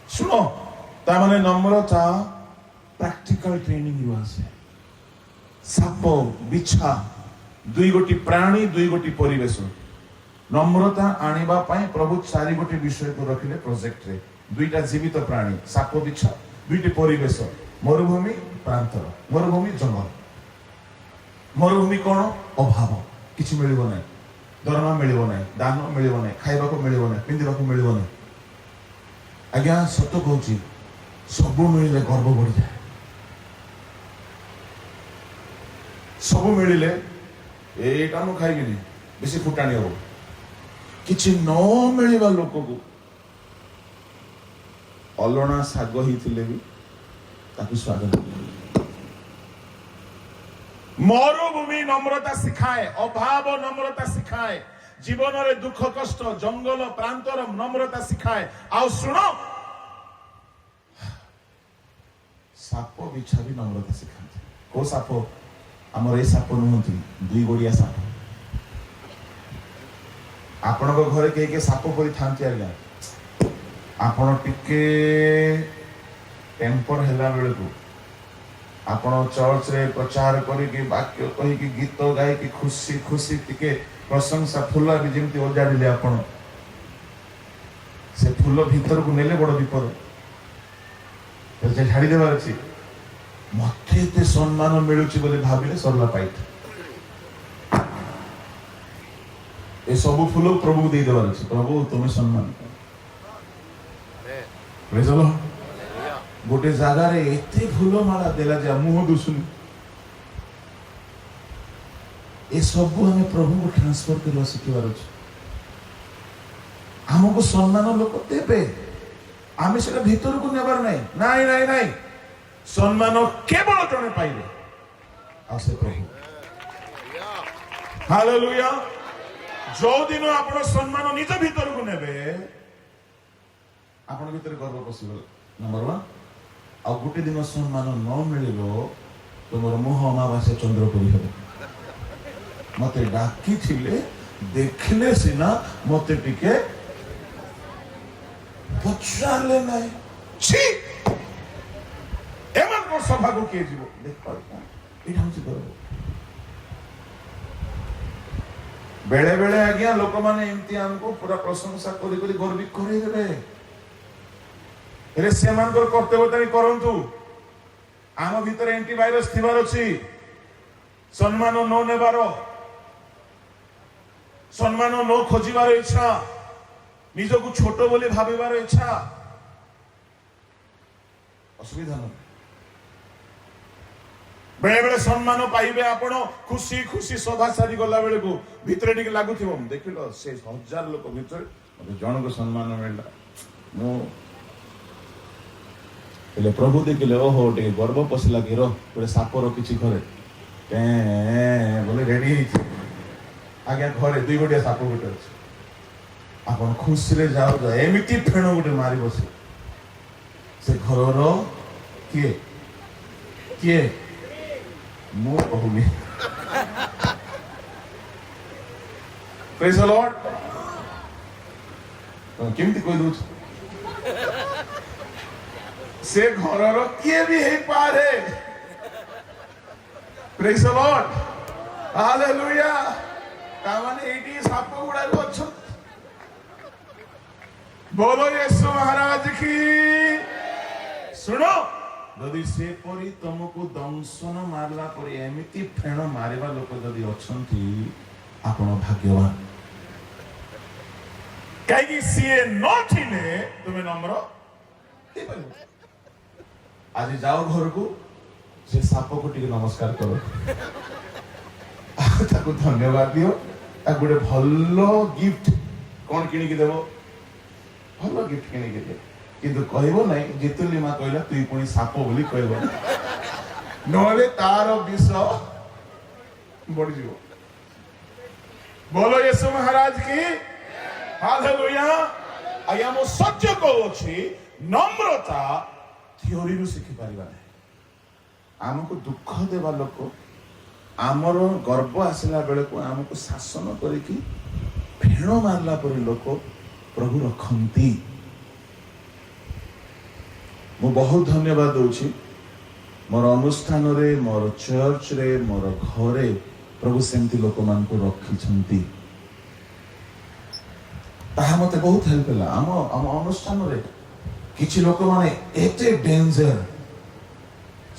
Speaker 1: सुनो ता माने नम्रता प्रैक्टिकल ट्रेनिंग रु आसे साप बिछा 2 गोटी प्राणी 2 गोटी परिवेश नम्रता आनिबा पाई प्रभु 4 गोटी विषय को रखिले प्रोजेक्ट रे 2टा जीवित प्राणी साप बिछा 2टी परिवेश मरुभूमि प्रांतर मरुभूमि जंगल मरुभूमि कौन अभाव किछि मिलिबो नै दरमा मिलिबो नै दान मिलिबो नै खाइबा को मिलिबो नै पिंदिबा को मिलिबो नै आज्ञा सत्य कहूची ସବୁ ମିଳିଲେ ଗର୍ବ ବଢିଯାଏ। ସବୁ ମିଳିଲେ ଏଇଟା ମୁଁ ଖାଇବିନି, ବେଶୀ ଫୁଟାଣି ହବ। କିଛି ନ ମିଳିବା ଲୋକକୁ ଅଲଣା ଶାଗ ହେଇଥିଲେ ବି ତାକୁ ସ୍ୱାଦ ଲାଗେ। ମରୁଭୂମି ନମ୍ରତା ଶିଖାଏ, ଅଭାବ ନମ୍ରତା ଶିଖାଏ, ଜୀବନରେ ଦୁଃଖ କଷ୍ଟ ଜଙ୍ଗଲ ପ୍ରାନ୍ତର ନମ୍ରତା ଶିଖାଏ। ଆଉ ଶୁଣ, ସାପ ବିଛା ବି ନମ୍ରତା ଶିଖାନ୍ତି। କୋଉ ସାପ? ଆମର ଏ ସାପ ନୁହନ୍ତି, ଦୁଇ ଗୋଡିଆ ସାପ। ଆପଣଙ୍କ ଘରେ କେହି କେହି ସାପ ପରି ଥାନ୍ତି ଆଜ୍ଞା। ଆପଣ ଟିକେ ଟେମ୍ପର ହେଲା ବେଳକୁ ଆପଣ ଚର୍ଚ୍ଚରେ ପ୍ରଚାର କରିକି ବାକ୍ୟ କହିକି ଗୀତ ଗାଇକି ଖୁସି ଖୁସି ଟିକେ ପ୍ରଶଂସା ଫୁଲ ବି ଯେମିତି ଓଜାଡ଼ିଲେ ଆପଣ, ସେ ଫୁଲ ଭିତରକୁ ନେଲେ ବଡ ବିପଦ। ଛାଡ଼ିଦେବାର ଅଛି। ମତେ ଏତେ ସମ୍ମାନ ମିଳୁଛି ବୋଲି ଭାବିଲେ ସରିଲା ପାଇଠ। ଏ ସବୁ ଫୁଲ ପ୍ରଭୁକୁ ଦେଇଦେବାର ଅଛି। ପ୍ରଭୁ ତୁମେ ସମ୍ମାନ। ଗୋଟେ ଜାଗାରେ ଏତେ ଫୁଲ ମାଳା ଦେଲା ଯେ ମୁହଁ ଦୁଷୁନି। ଏସବୁ ଆମେ ପ୍ରଭୁଙ୍କୁ ଟ୍ରାନ୍ସଫର କରିବା ଶିଖିବାର ଅଛି। ଆମକୁ ସମ୍ମାନ ଲୋକ ଦେବେ, ଆମେ ସେଟା ଭିତରକୁ ନେବାର ନାହିଁ। ନାଇଁ ନାଇଁ ନାଇଁ, ସମ୍ମାନ କେବଳ ଜଣେ ପାଇବେ, ଆଉ ସେ ପ୍ରଭୁ। ହାଲେଲୁୟା। ଯୋଉ ଦିନ ଆପଣ ସମ୍ମାନ ନିଜ ଭିତରକୁ ନେବେ, ଆପଣ ଭିତରେ ଗର୍ବ ପଶିବ, ନମ୍ବର 1। ଆଉ ଗୋଟେ ଦିନ ସମ୍ମାନ ନ ମିଳିବ, ତୁମର ମୁହଁ ଅମାବାସ୍ୟା ଚନ୍ଦ୍ର ପରି ହେବ। ମତେ ଡାକିଥିଲେ, ଦେଖିଲେ ସିନା, ମତେ ଟିକେ ପଚାରିଲେ ନାହିଁ। ଛି, ଏମାନଙ୍କ ସଭାକୁ କିଏ ଯିବ? ଦେଖିପାରୁଛ, ଏଇଟା ହଉଛି ଗର୍ବ। ବେଳେ ବେଳେ ଆଜ୍ଞା ଲୋକମାନେ ଏମିତି ଆମକୁ ପୁରା ପ୍ରଶଂସା କରି କରି ଗର୍ବି କରେଇଦେବେ। ହେଲେ ସେମାନଙ୍କର କର୍ତ୍ତବ୍ୟତା କରନ୍ତୁ। ଆମ ଭିତରେ ଆଣ୍ଟିଭାଇରସ ଥିବାର ଅଛି। ସମ୍ମାନ ନ ନେବାର, ସମ୍ମାନ ନ ଖୋଜିବାର ଇଚ୍ଛା, ନିଜକୁ ଛୋଟ ବୋଲି ଭାବିବାର ଇଚ୍ଛା। ଅସୁବିଧା ନାହିଁ। ବେଳେ ବେଳେ ସମ୍ମାନ ପାଇବେ ଆପଣ, ଖୁସି ଖୁସି ସଭା ସାରି ଗଲା ବେଳକୁ ଭିତରେ ଟିକେ ଲାଗୁଥିବ, ଦେଖିଲ ସେ 1000 ଲୋକ ଭିତରେ ମତେ ଜଣକୁ ସମ୍ମାନ ମିଳିଲା। ମୁଁ ହେଲେ ପ୍ରଭୁ ଦେଖିଲେ, ଓହୋ ଟିକେ ଗର୍ବ ପଶିଲା କି, ଗୋଟେ ସାପ ରଖିଛି ଘରେ, ବୋଲେ ରେଡି ହେଇଛି। ଆଜ୍ଞା ଘରେ 2 ଗୋଟିଆ ସାପ ଗୋଟେ ଅଛି। ଆପଣ ଖୁସିରେ ଯାଉ, ଏମିତି ଫେଣ ଗୋଟେ ମାରି ବସେ। ସେ ଘରର କିଏ କିଏ ମୁଁ କହୁନି। ପ୍ରେଜ୍ ଦ ଲର୍ଡ। କେମିତି କହିଦଉଛି, ସେ ଘରର କିଏ ବି ହେଇପାରେ। ପ୍ରେଜ୍ ଦ ଲର୍ଡ। ହାଲେଲୁୟା। ତାମାନେ ଏଇଠି ସାପ ଗୁଡାକ ଅଛନ୍ତି। ବୋଲୋ ୟେଶୁ ମହାରାଜ କି। ଶୁଣ, ଯଦି ସେପରି ତମକୁ ଦଂଶନ ମାରିଲା ପରେ ଏମିତି ଫେଣ ମାରିବା ଲୋକ ଯଦି ଅଛନ୍ତି, ଆପଣ ଭାଗ୍ୟବାନ। କାହିଁକି ସିଏ ନଥିଲେ ତୁମେ ନମ୍ର ହେଇପାରିବ। ଆଜି ଯାଅ ଘରକୁ, ସେ ସାପକୁ ଟିକେ ନମସ୍କାର କର, ତାକୁ ଧନ୍ୟବାଦ ଦିଅ, ତାକୁ ଗୋଟେ ଭଲ ଗିଫ୍ଟ କଣ କିଣିକି ଦେବ? ଭଲ ଗିଫ୍ଟ କିଣିକି ଦିଅ। କିନ୍ତୁ କହିବ ନାହିଁ ଜିତୁଲି ମା କହିଲା ତୁଇ ପୁଣି ସାପ ବୋଲି କହିବ, ନହେଲେ ତାର ବିଷ ବଢିଯିବ। ବୋଲୋ ୟେଶୁ ମହାରାଜ କି। ହାଲେଲୁୟା। ଆଜ୍ଞା ମୁଁ ସତ୍ୟ କହୁଛି, ନମ୍ରତା ଥିଓରିରୁ ଶିଖିପାରିବା ନାହିଁ। ଆମକୁ ଦୁଃଖ ଦେବା ଲୋକ, ଆମର ଗର୍ବ ଆସିଲା ବେଳକୁ ଆମକୁ ଶାସନ କରିକି ଫେଣ ମାରିଲା ପରି ଲୋକ ପ୍ରଭୁ ରଖନ୍ତି। ମୁଁ ବହୁତ ଧନ୍ୟବାଦ ଦଉଛି, ମୋର ଅନୁଷ୍ଠାନରେ, ମୋର ଚର୍ଚ୍ଚରେ, ମୋର ଘରେ ପ୍ରଭୁ ସେମିତି ଲୋକମାନଙ୍କୁ ରଖିଛନ୍ତି। ତାହା ମତେ ବହୁତ ହେଲ୍ପ ହେଲା। ଆମ ଅନୁଷ୍ଠାନରେ କିଛି ଲୋକମାନେ ଏତେ ଡେଞ୍ଜର,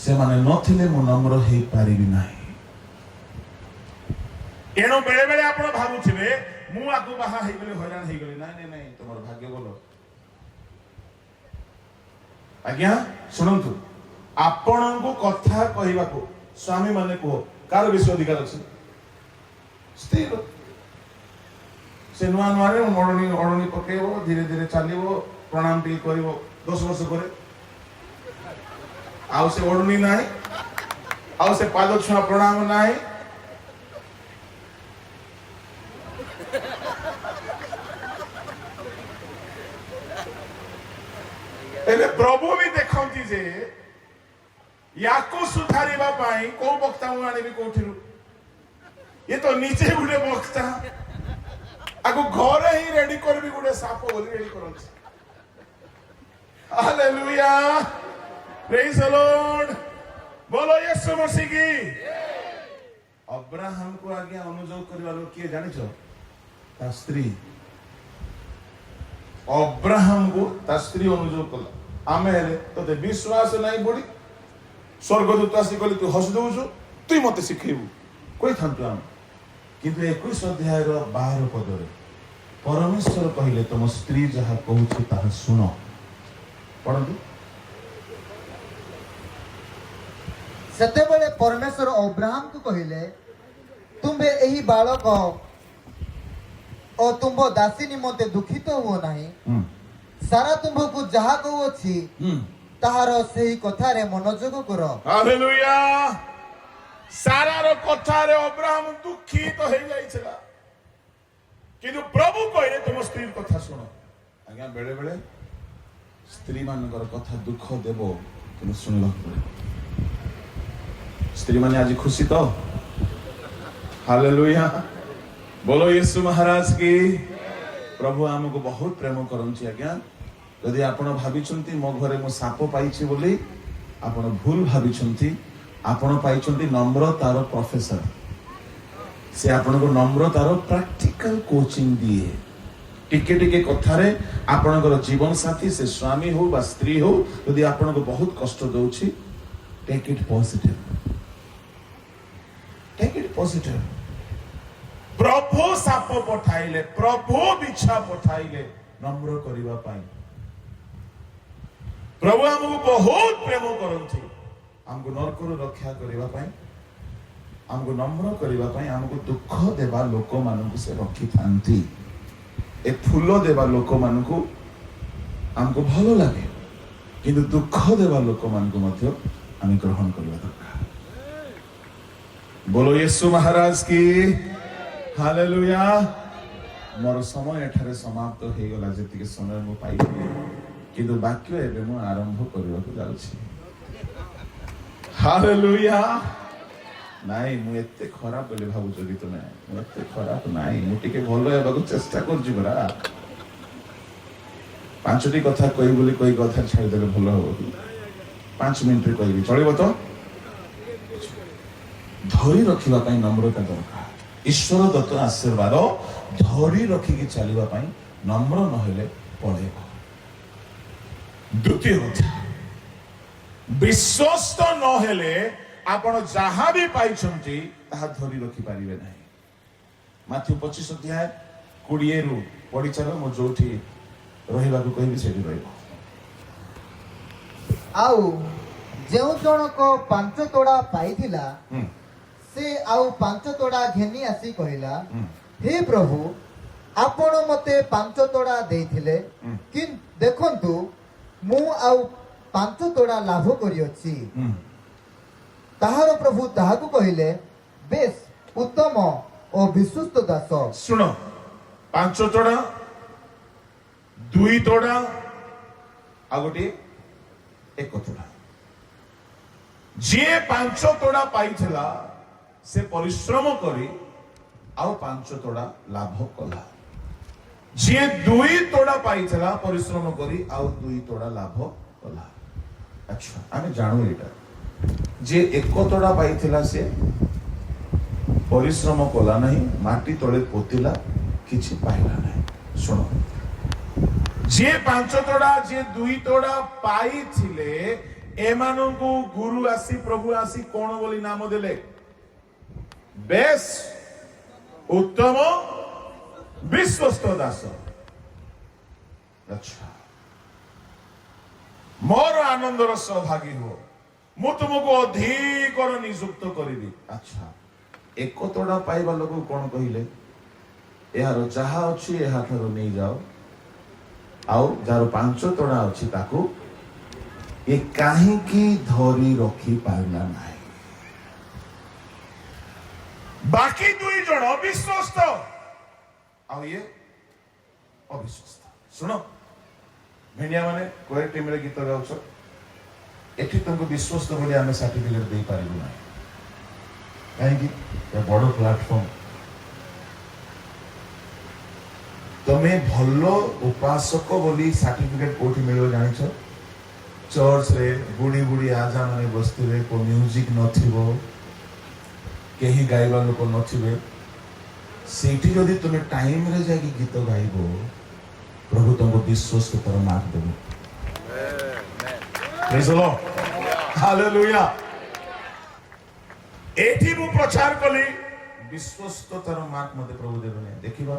Speaker 1: ସେମାନେ ନଥିଲେ ମୁଁ ନମ୍ର ହେଇପାରିବି ନାହିଁ। ଏଣୁ ବେଳେ ବେଳେ ଆପଣ ଭାବୁଥିବେ ମୁଁ ଆକୁ ବାହା ହେଇଗଲି, ହଇରାଣ ହେଇଗଲି। ନାଇଁ ନାଇଁ ନାଇଁ, ତମର ଭାଗ୍ୟ ଭଲ। आज्ञा शुणु आपण को कथा कहवाको स्वामी माने कह कार विषय अधिकार अच्छे स्त्री से नुआ नुआ मड़नी अड़नी पकेब धीरे धीरे चलो प्रणाम टी कर 10 वर्ष पर आउ से ओढ़नी ना आउ से पाद छुआ प्रणाम ना प्रभु भी देखती जे याको सुधारिबा पाई को वक्ता आने कोठी ये तो नीचे गुडे वक्ता आगु घर ही रेडी करबी गुडे साप बोली रेडी करन्छ हालेलुया प्रेज द लॉर्ड बोलो यीशु मसीह की अब्राहम को आगे अनुजोग करबा लोग किए जानि छ ता स्त्री अब्राहम को ता स्त्री अनुजोग कला आमे हेले तते विश्वास नहीं पड़ी स्वर्गदूत आसी कहले तू हस दउछु तुई मते शिखेबू कोई थांतु आम किंतु 21 अध्याय रो 12 पदरे परमेश्वर कहले तुम स्त्री जहा कहूछि ताहा सुनो पढ़ंतु
Speaker 2: सेते बेले परमेश्वर अब्राहम को कहले तुम्बे एही बालक और तुम्बो दासी निमंते दुखित हुओ नाही सारा तुमको जहा कहू अछि ताहार सेही कथा रे मनोयोग करो
Speaker 1: हालेलुया सारा रो कथा रे अब्राहम दुखित हो जाई छला किंतु प्रभु कहले तुम स्त्री कथा सुनो आज्ञा बेले बेले स्त्री मानकर कथा दुख देबो तुम सुनला स्त्री माने आज खुशी तो हालेलुया बोलो यीशु महाराज की प्रभु हमको बहुत प्रेम करंची आज्ञा यदि आपण भाबिचंती मो घरे मो साप पाइछि बोली आपण भूल भाबिचंती आपण पाइचंती नम्रतार प्रोफेसर से आपण को नम्रतार प्रैक्टिकल कोचिंग दिए टिके टिके कथारे आपणकर जीवन साथी से स्वामी हो बा स्त्री हो यदि आपण को बहुत कष्ट दउछि टेक इट पॉजिटिव प्रभु साप पठाइले प्रभु बिछा पठाइले नम्र करिवा पाई प्रभु हमको बहुत प्रेम करंती हमको नरकरु रक्षा करिवा पाई हमको नम्र करिवा पाई हमको दुख देवा लोक मानकु से रखी थांती ए फूल देवा लोक मानकु हमको भलो लागे किंतु दुख देवा लोक मानकु मध्य हम ग्रहण करबा दरकार बोलो यीशु महाराज की हालेलुया मोर समय एठारे समाप्त हो गला जति समय मु पाई किंतु वाक्य एबे मु आरंभ करबा को जाउछि हालेलुया नाई मु एते खराब बोले भाबु जगी तो नै मु एते खराब नाई मु टिके भलो हेबा को चेष्टा करजि बरा पांचटी कथा कहि बोली कोई कथा छाड़ देले भलो हो 5 मिनिट रे कहबी चलिबो तो धरी रखिबा पई नम्रता दरकार ईश्वर दत्त आशीर्वाद धरी रखिकी चलिबा पई नम्र नहेले पड़ेबो द्वितीय कथा विश्वस्त नहेले आपण जहाँ भी पाइछंती ताहा धरी रखि पारिबे नाही माथ्यू 25 अध्याय 20 रु पढि चलो मो जोठी रहिबा को कहबी सेठी रहइबो
Speaker 2: आउ जेउ जनक 5 तोड़ा पाइथिला से आउ 5 तोड़ा घेनी आसी कहिला हे प्रभु आपण मते 5 तोड़ा देथिले किन देखंतु मु आउ 5 तोड़ा लाभ करियछि ताहार प्रभु ताहाकु कहिले बेस उत्तम और विश्वस्त दास
Speaker 1: सुनो 5 तोड़ा 2 तोड़ा आ गोटे 1 तोड़ा जे 5 तोड़ा पाइथिला से परिश्रम करी आउ 5 तोड़ा लाभ कला जे 2 तोड़ा पाइथिला परिश्रम करी आउ 2 तोड़ा लाभ कला अच्छा आमे जानू एटा जे 1 तोड़ा पाइथिला से परिश्रम कला नहीं माटी तले पोतिला किछि पाइला नहीं सुनो जे 5 तोड़ा जे 2 तोड़ा पाइथिले एमानंकु गुरु आसी प्रभु आसी कोन बोली नाम देले बेस उत्तम विश्वस्त दास अच्छा मोर आनंदर सहभागी हो मु तुमको अधिक नियुक्त करी। अच्छा एक तोड़ा पाइबा लोक कौन कहले यार जहा अच्छी ठार नहीं जाओ आउ जार 5 तोड़ा अच्छी ताकू ये कहीं धरी रखी पारला ना बाकी 2 जन अविश्वस्त आउ ये अविश्वस्त। सुनो भेड़िया माने कोई टीम रे गीत गाउछ एठी तुमको विश्वस्त बोली आमे सर्टिफिकेट दे पारिबु ना काहे कि ये बड़ प्लेटफॉर्म तमे भलो उपासक बोली सर्टिफिकेट कोठी मिलो जानिछ चर्च रे बुढ़ी बुढ़ी आजा माने बस्ती को म्यूजिक नथिबो केही गाइबा लोक नथिबे सेठी जदि तुमे टाइम रे जाकी गीत गाइबो प्रभु तुमको विश्वस्त तर मार्क देबो। Praise the Lord hallelujah. एठी मु प्रचार कली विश्वस्त तर मार्क मते प्रभु देबने देखिबा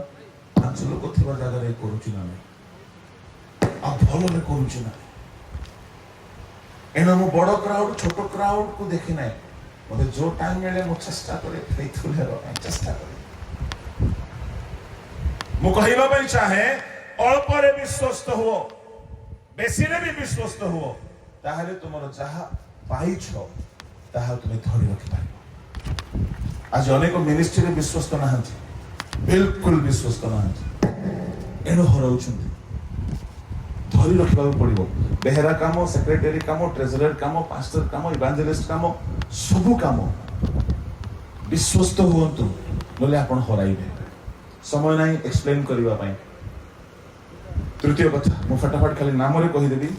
Speaker 1: 5 लोक थिबा जागा रे करूची ना आ भलो रे करूची ना एनो मु बड़ क्राउड छोट क्राउड को देखि नै मते जो टाइम मिले मु चेष्टा करे फेथफुल हेरो चेष्टा करे मु कहिबा पई चाहे अल्प रे विश्वस्त हो बेसी रे भी विश्वस्त हो ताहाले तुमर जहा पाइछो ताहा तुमे धरि रखि पारिबो। आज अनेक मिनिस्ट्री रे विश्वस्त नाहंती बिल्कुल विश्वस्त नाहंती एनो हराउछंती धरी रखा पड़ो बेहरा काम सेक्रेटरी काम ट्रेजरर काम पास्टर काम इवांजेलिस्ट काम सबु काम विश्वस्त हुंतु बोले आपण हराइबे समय नहीं एक्सप्लेन करबा पई। तृतीय कथा मु फटाफट खाली नाम रे कहि देबी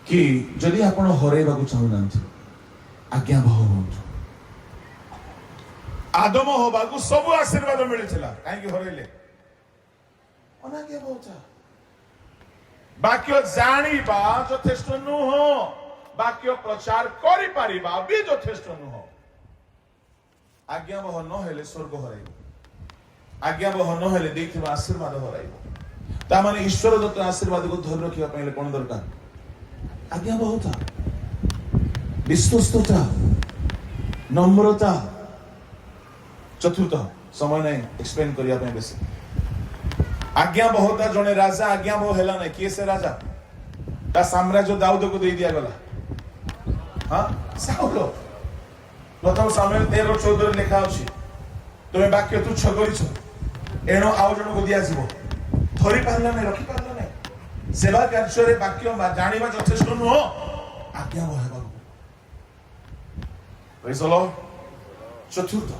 Speaker 1: कि जदि आपण हराइबा को चाहू नांती आज्ञा बह हुंतु आदम होबा को सब आशीर्वाद मिलिथिला काहे कि हराइले अनाज्ञा बहुचा वाक्य जानिबा यथेष्ट नुह वाक्य प्रचार करि पारिबा भी यथेष्ट नुह आज्ञा बह न हेले स्वर्ग हराइबो आज्ञा बह न हेले देखिबा आशीर्वाद हराइबो ता माने ईश्वर दत्त आशीर्वाद को धरि रखिबा पहिले कोन दरकार आज्ञा बहुता विश्वस्तता नम्रता। चतुर्थ समय नहीं एक्सप्लेन करिया पे बेसी आज्ञा बहुता जने राजा आज्ञा बहु हेला नहीं किए से राजा ता साम्राज्य दाऊद को दे दिया गला। हां साउल प्रथम सामुएल 13:14 लिखा अछि तुमे वाक्य तुच्छ करिछ एनो आउ जन को दिया जीवो धरि पारला नहीं रखि पारला नहीं सेवा कार्य रे वाक्य जानिबा यथेष्ट नुह आज्ञा बहु हेबा। Praise the Lord. चतुर्थ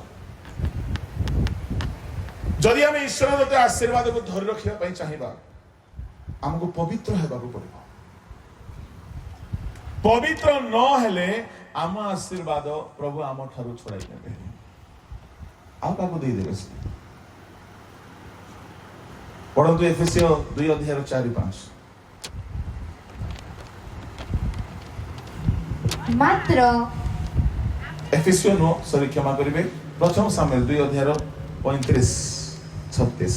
Speaker 1: जदि आम ईश्वर दत्त आशीर्वाद को धरि रखा चाहिए आमको पवित्र हेबा को पड़े पवित्र न हेले आम आशीर्वाद प्रभु आम ठारू छड़ाई नेबे आ काको दे देबे पढ़ंतु एफेसियो 2:4-5
Speaker 3: मात्र
Speaker 1: एफेसियो नो सॉरी क्षमा करिवे प्रथम सामुएल 2:35-36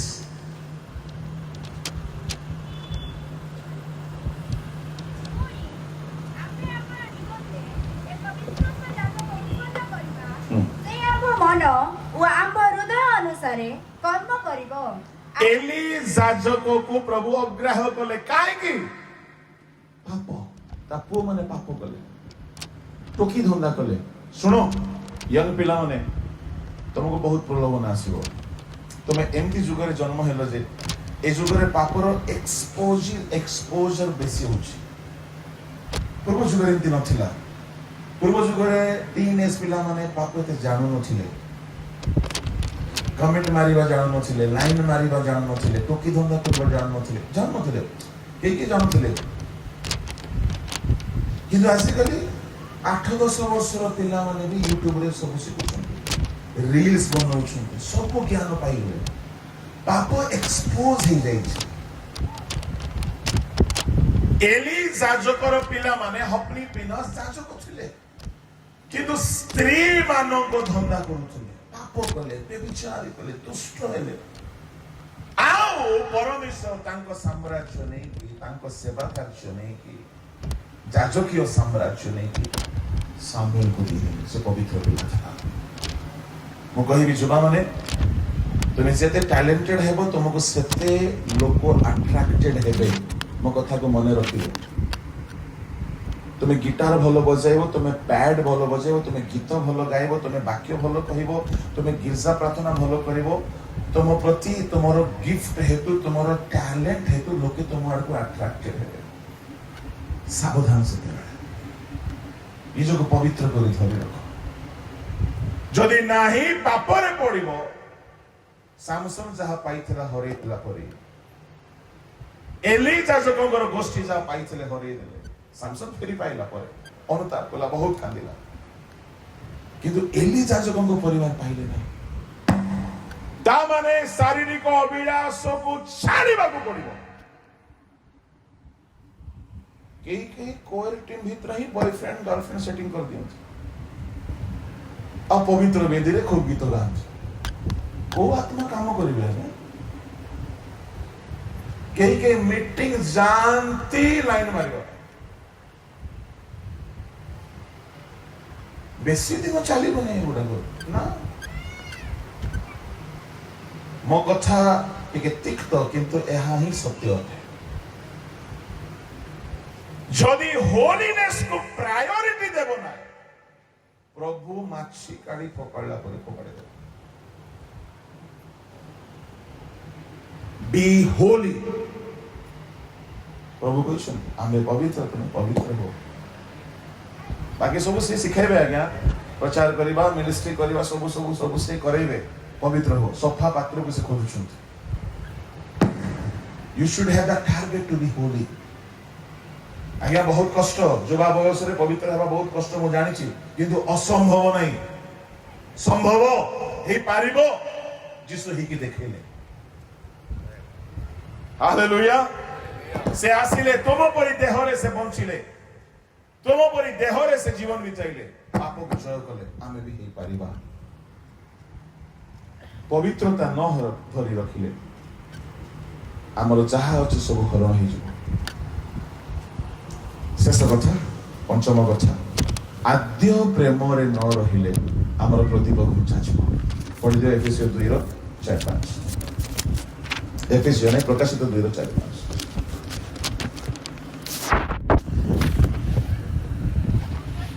Speaker 3: मन ओ आम हृदय अनुसार कर्म करिवो।
Speaker 1: एली याजक को प्रभु अग्राह कले काहे की पाप ता पुओ माने पाप कले टोकी धंदा कले। सुनो यंग पिला माने तुमको बहुत प्रलोभन आसीबो तुमे एमती जुगरे जन्म हेलो जे ए जुगरे पापर एक्सपोजर बेसी होची पूर्व जुगरे एमती नथिला। पूर्व जुगरे टीनेज पिला माने पाप ते जानु नथिले कमेंट मारिबा जानु नथिले लाइन मारिबा जानु नथिले टोकी धंदा करबा जानु नथिले के जानुथिले किंतु आजिकली 8-10 वर्षर पिला माने भी यूट्यूब रे सब शिखुछन रील्स बनाउछन सब ज्ञान पाइले पाप एक्सपोज हो जाई। एली याजकर पिला माने हपनी पिनस याजक थिले किंतु स्त्री मानव को धंदा करूथले पाप कले व्यभिचारी कले दुष्ट हेले आओ परमेश्वर तांको साम्राज्य नहीं कि तांको सेवा कार्य नहीं कि ଯାଜକୀୟ ସାମ୍ରାଜ୍ୟ ନେଇକି ସାମୁଏଲକୁ ଦେଇଦେଲେ। ସେ ପବିତ୍ର ପିଲା ଥିଲା। ମୁଁ କହିବି ଯୁବାମାନେ, ତୁମେ ଯେତେ ଟ୍ୟାଲେଣ୍ଟେଡ ହେବ ତୁମକୁ ସେତେ ଲୋକ ଆଟ୍ରାକ୍ଟେଡ ହେବେ। ମୋ କଥାକୁ ମନେ ରଖିବ। ତୁମେ ଗିଟାର ଭଲ ବଜାଇବ, ତୁମେ ପ୍ୟାଡ ଭଲ ବଜାଇବ, ତୁମେ ଗୀତ ଭଲ ଗାଇବ, ତୁମେ ବାକ୍ୟ ଭଲ କହିବ, ତୁମେ ଗିର୍ଜା ପ୍ରାର୍ଥନା ଭଲ କରିବ, ତୁମ ପ୍ରତି ତୁମର ଗିଫ୍ଟ ହେତୁ, ତୁମର ଟ୍ୟାଲେଣ୍ଟ ହେତୁ ଲୋକେ ତୁମ ଆଡକୁ ଆଟ୍ରାକ୍ଟେଡ ହେବେ। ସାବଧାନ ସେତେବେଳେ ନିଜକୁ ପବିତ୍ର କରି ଧରି ରଖ। ଯଦି ନାହିଁ ପାପରେ ପଡିବ। ସାମସନ ଯାହା ପାଇଥିଲା ହରେଇଥିଲା ପରେ, ଏଲି ଯାଜକଙ୍କର ଗୋଷ୍ଠୀ ଯାହା ପାଇଥିଲେ ହରେଇ ଦେଲେ। ସାମସନ ଫେରି ପାଇଲା ପରେ ଅନୁତାପ କଲା, ବହୁତ କାନ୍ଦିଲା, କିନ୍ତୁ ଏଲି ଯାଜକଙ୍କ ପରିବାର ପାଇଲେ ନାହିଁ। ତା ମାନେ ଶାରୀରିକ ଅଭିଳାଷକୁ ଛାଡ଼ିବାକୁ ପଡିବ। କେହି କେହି କୋଏଲ ଟିମ୍ ଭିତରେ ହିଁ ବୟଫ୍ରେଣ୍ଡ ଗର୍ଲଫ୍ରେଣ୍ଡ ସେଟିଂ କରିଦିଅନ୍ତି ଆଉ ପବିତ୍ର ବେଦୀରେ ଖୁବ ଗୀତ ଗାଆନ୍ତି। କୋଉ ଆତ୍ମା କାମ କରିବେ? କେହି କେହି ମିଟିଂ ଯାଆନ୍ତି ଲାଇନ ମାରିବା। ବେଶୀ ଦିନ ଚାଲିବନି ଏଗୁଡାକ ନା। ମୋ କଥା ଟିକେ ତିକ୍ତ, କିନ୍ତୁ ଏହା ହିଁ ସତ୍ୟ ଅଟେ। ଯଦି ହୋଲିନେସ କୁ ପ୍ରାୟୋରିଟି ଦେବ ନାହିଁ, ପ୍ରଭୁ ମାଛି କାଢି ଫୋପାଡ଼ିଲା ପରେ ଫୋପାଡ଼ି ଦେବ। Be holy। ପ୍ରଭୁ କହିଛନ୍ତି ଆମେ ପବିତ୍ର, ତୁମେ ପବିତ୍ର ହୋ। ବାକି ସବୁ ସେ ଶିଖାଇବେ ଆଜ୍ଞା, ପ୍ରଚାର କରିବା, ମିନିଷ୍ଟ୍ରି କରିବା, ସବୁ ସବୁ ସବୁ ସେ କରେଇବେ। ପବିତ୍ର ହୋ, ସଫା ପାତ୍ରକୁ ସେ ଖୋଜୁଛନ୍ତି। You should have that target to be holy। ଆଜ୍ଞା ବହୁତ କଷ୍ଟ, ଯୁବା ବୟସରେ ପବିତ୍ର ହେବା ବହୁତ କଷ୍ଟ, ମୁଁ ଜାଣିଛି, କିନ୍ତୁ ଅସମ୍ଭବ ନାହିଁ। ସମ୍ଭବ ହେଇପାରିବ, ଯୀଶୁ ହେଇକି ଦେଖେଇଲେ। ହାଲେଲୁୟା। ସେ ଆସିଲେ, ତୁମ ପରି ଦେହରେ ସେ ବଞ୍ଚିଲେ, ତୁମ ପରି ଦେହରେ ସେ ଜୀବନ ବିତାଇଲେ, ପାପକୁ ଜୟ କଲେ। ଆମେ ବି ହେଇପାରିବା। ପବିତ୍ରତା ନ ଧରି ରଖିଲେ ଆମର ଯାହା ଅଛି ସବୁ ହରଣ ହେଇଯିବ। ଶେଷ କଥା, ପଞ୍ଚମ କଥା, ଆଦ୍ୟ ପ୍ରେମରେ ନ ରହିଲେ ଆମର ପ୍ରଦୀପ ଘୁଞ୍ଚାଯିବ। ପଢିଦିଅ ଏଫେସିୟ 2:4-5। ଏଫେସିୟ ନାହିଁ, ପ୍ରକାଶିତ 2:4-5।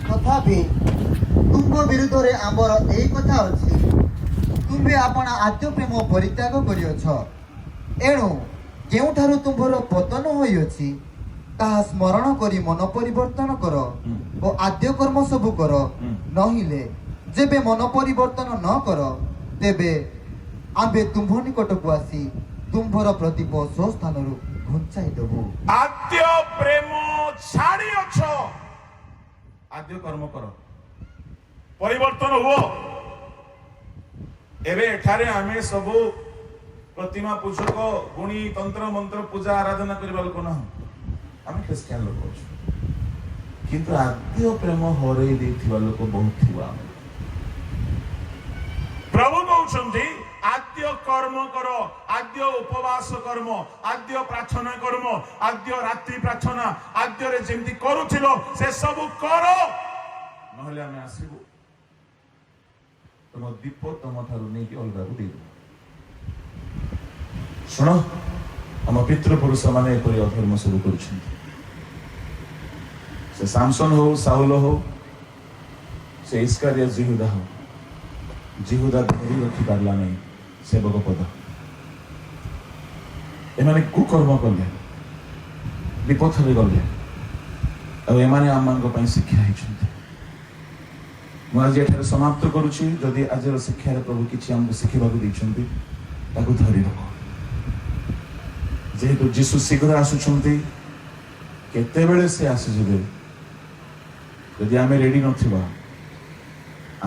Speaker 2: ତଥାପି ତୁମ ବିରୁଦ୍ଧରେ ଆମର ଏଇ କଥା ଅଛି, ତୁମେ ଆପଣ ଆଦ୍ୟ ପ୍ରେମ ପରିତ୍ୟାଗ କରିଅଛ। ଏଣୁ କେଉଁଠାରୁ ତୁମ୍ଭର ପତନ ହୋଇଅଛି ତାହା ସ୍ମରଣ କରି ମନ ପରିବର୍ତ୍ତନ କର ଓ ଆଦ୍ୟ କର୍ମ ସବୁ କର। ନହିଲେ ଯେବେ ମନ ପରିବର୍ତ୍ତନ ନ କର, ତେବେ ଆମ୍ଭେ ତୁମ୍ଭ ନିକଟକୁ ଆସି ତୁମ୍ଭର ପ୍ରଦୀପ ସ୍ୱସ୍ଥାନରୁ ଘୁଞ୍ଚାଇ ଦେବୁ।
Speaker 1: ଆଦ୍ୟ ପ୍ରେମ ଛାଡ଼ିଅଛ, ଆଦ୍ୟ କର୍ମ କର, ପରିବର୍ତ୍ତନ ହୁଅ। ଏବେ ଏଠାରେ ଆମେ ସବୁ ପ୍ରତିମା ପୂଜକ, ଗୁଣି ତନ୍ତ୍ର ମନ୍ତ୍ର ପୂଜା ଆରାଧନା କରିବା ଲୋକ ନାହୁଁ। ଆମେ ଖ୍ରୀଷ୍ଟିଆନ ଲୋକ ଅଛୁ, କିନ୍ତୁ ଆଦ୍ୟ ପ୍ରେମ ହରେଇ ଦେଇଥିବା ଲୋକ ବହୁତ ଥିବା। ପ୍ରଭୁ କହୁଛନ୍ତି ଆଦ୍ୟ କର୍ମ କର, ଆଦ୍ୟ ଉପବାସ କର୍ମ, ଆଦ୍ୟ ପ୍ରାର୍ଥନା କର୍ମ, ଆଦ୍ୟ ରାତ୍ରି ପ୍ରାର୍ଥନା, ଆଦ୍ୟରେ ଯେମିତି କରୁଥିଲ ସେ ସବୁ କର। ନହେଲେ ଆମେ ଆସିବୁ, ତମ ଦୀପ ତମ ଠାରୁ ନେଇକି ଅଲଗାକୁ ଦେଇଦେବୁ। ଶୁଣ, ଆମ ପିତୃପୁରୁଷ ମାନେ ଏପରି ଅଧର୍ମ ସବୁ କରୁଛନ୍ତି। ସେ ସାମସନ ହଉ, ସାଉଲ ହଉ, ସେ ଇସ୍କାରିୟତ ଜିହୁଦା ହଉ, ଜିହୁଦା ଧରି ରଖି ପାରିଲା ନାହିଁ ସେବକ ପଦ। ଏମାନେ କୁକର୍ମ କଲେ, ବିପଥରେ ଗଲେ, ଆଉ ଏମାନେ ଆମମାନଙ୍କ ପାଇଁ ଶିକ୍ଷା ହେଇଛନ୍ତି। ମୁଁ ଆଜି ଏଠାରେ ସମାପ୍ତ କରୁଛି। ଯଦି ଆଜିର ଶିକ୍ଷାରେ ପ୍ରଭୁ କିଛି ଆମକୁ ଶିଖିବାକୁ ଦେଇଛନ୍ତି, ତାକୁ ଧରି ରଖ। ଯେହେତୁ ଯୀଶୁ ଶୀଘ୍ର ଆସୁଛନ୍ତି, କେତେବେଳେ ସେ ଆସିଯିବେ, ଯଦି ଆମେ ରେଡି ନଥିବା,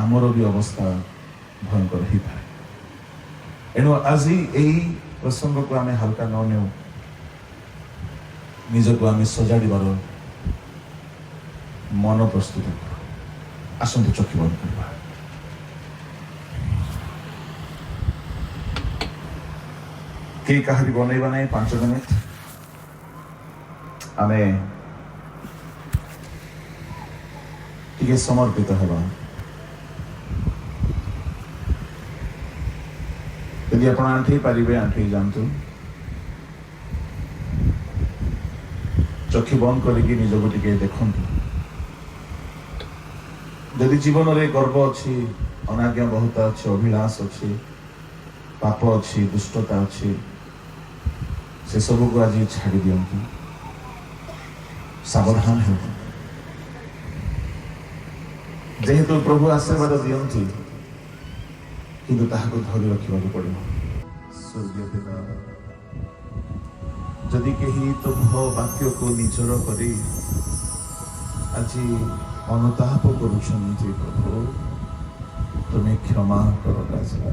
Speaker 1: ଆମର ବି ଅବସ୍ଥା ଭୟଙ୍କର ହେଇପାରେ। ଏଣୁ ଆଜି ଏହି ପ୍ରସଙ୍ଗକୁ ଆମେ ହାଲକା ନ ନେଉ, ନିଜକୁ ଆମେ ସଜାଡ଼ିବାର ମନ ପ୍ରସ୍ତୁତ କରୁ। ଆସନ୍ତୁ ଚକ୍ଷୁ ବନ୍ଦ କରିବା। କେହି କାହାରି ବନେଇବା ନାହିଁ। 5 ମିନିଟ୍ ଆମେ ଟିକେ ସମର୍ପିତ ହେବା। ଯଦି ଆପଣ ଆଣ୍ଠେଇ ପାରିବେ ଆଣ୍ଠେଇ ଯାଆନ୍ତୁ। ଚକ୍ଷୁ ବନ୍ଦ କରିକି ନିଜକୁ ଟିକେ ଦେଖନ୍ତୁ। ଯଦି ଜୀବନରେ ଗର୍ବ ଅଛି, ଅନାଜ୍ଞା ବହୁତ ଅଛି, ଅଭିଳାଷ ଅଛି, ପାପ ଅଛି, ଦୁଷ୍ଟତା ଅଛି, ସେସବୁକୁ ଆଜି ଛାଡ଼ି ଦିଅନ୍ତୁ। ସାବଧାନ ହୁଅନ୍ତୁ। ଯେହେତୁ ପ୍ରଭୁ ଆଶୀର୍ବାଦ ଦିଅନ୍ତି, କିନ୍ତୁ ତାହାକୁ ଧରି ରଖିବାକୁ ପଡ଼ିବ। ସ୍ୱର୍ଗୀୟ ପିତା, ଯଦି କେହି ତୁମ୍ଭ ବାକ୍ୟକୁ ନିଜର କରି ଆଜି ଅନୁତାପ କରୁଛନ୍ତି, ପ୍ରଭୁ ତୁମେ କ୍ଷମା କର ରାଜା।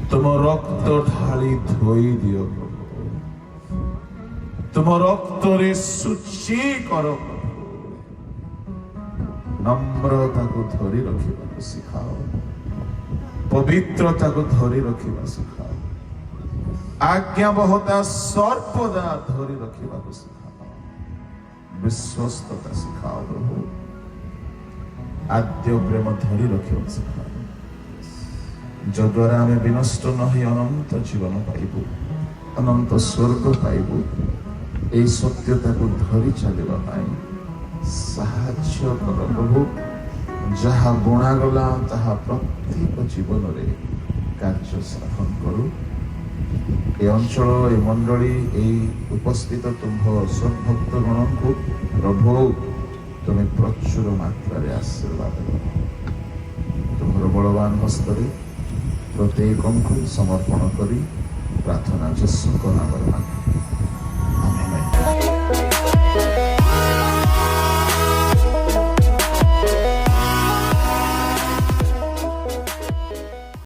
Speaker 1: ତୁମ ରକ୍ତ ଢାଳି ଧୋଇ ଦିଅ ପ୍ରଭୁ। ତୁମ ରକ୍ତରେ ଶୁଚି କର ପ୍ରଭୁ। ନମ୍ରତାକୁ ଧରି ରଖିବାକୁ ଶିଖାଅ। ପବିତ୍ରତାକୁ ଧରି ରଖିବା ଶିଖାଅ। ଆଜ୍ଞାବହତା ସର୍ବଦା ଧରି ରଖିବାକୁ ଶିଖାଅ। ବିଶ୍ୱସ୍ତତା ଶିଖାଅ ପ୍ରଭୁ। ଆଦ୍ୟ ପ୍ରେମ ଧରି ରଖିବାକୁ ଶିଖାଅ, ଯଦ୍ୱାରା ଆମେ ବିନଷ୍ଟ ନ ହୋଇ ଅନନ୍ତ ଜୀବନ ପାଇବୁ, ଅନନ୍ତ ସ୍ୱର୍ଗ ପାଇବୁ। এই ସତ୍ୟତାକୁ ଧରି ଚାଲିବା ପାଇଁ ସାହାଯ୍ୟ କର ପ୍ରଭୁ। ଯାହା ବୁଣାଗଲା ତାହା ପ୍ରତ୍ୟେକ ଜୀବନରେ କାର୍ଯ୍ୟ ସାଧନ କରୁ। ଏ ଅଞ୍ଚଳ, ଏ ମଣ୍ଡଳୀ, এই ଉପସ୍ଥିତ ତୁମ୍ଭ ସଦ୍ଭକ୍ତଗଣଙ୍କୁ ପ୍ରଭୁ ତୁମେ ପ୍ରଚୁର ମାତ୍ରାରେ ଆଶୀର୍ବାଦ କର। ତୁମର ବଳବାନ ହସ୍ତରେ ପ୍ରତ୍ୟେକଙ୍କୁ ସମର୍ପଣ କରି ପ୍ରାର୍ଥନା ଯୀଶୁଙ୍କ ନାମରେ ମାଗେ।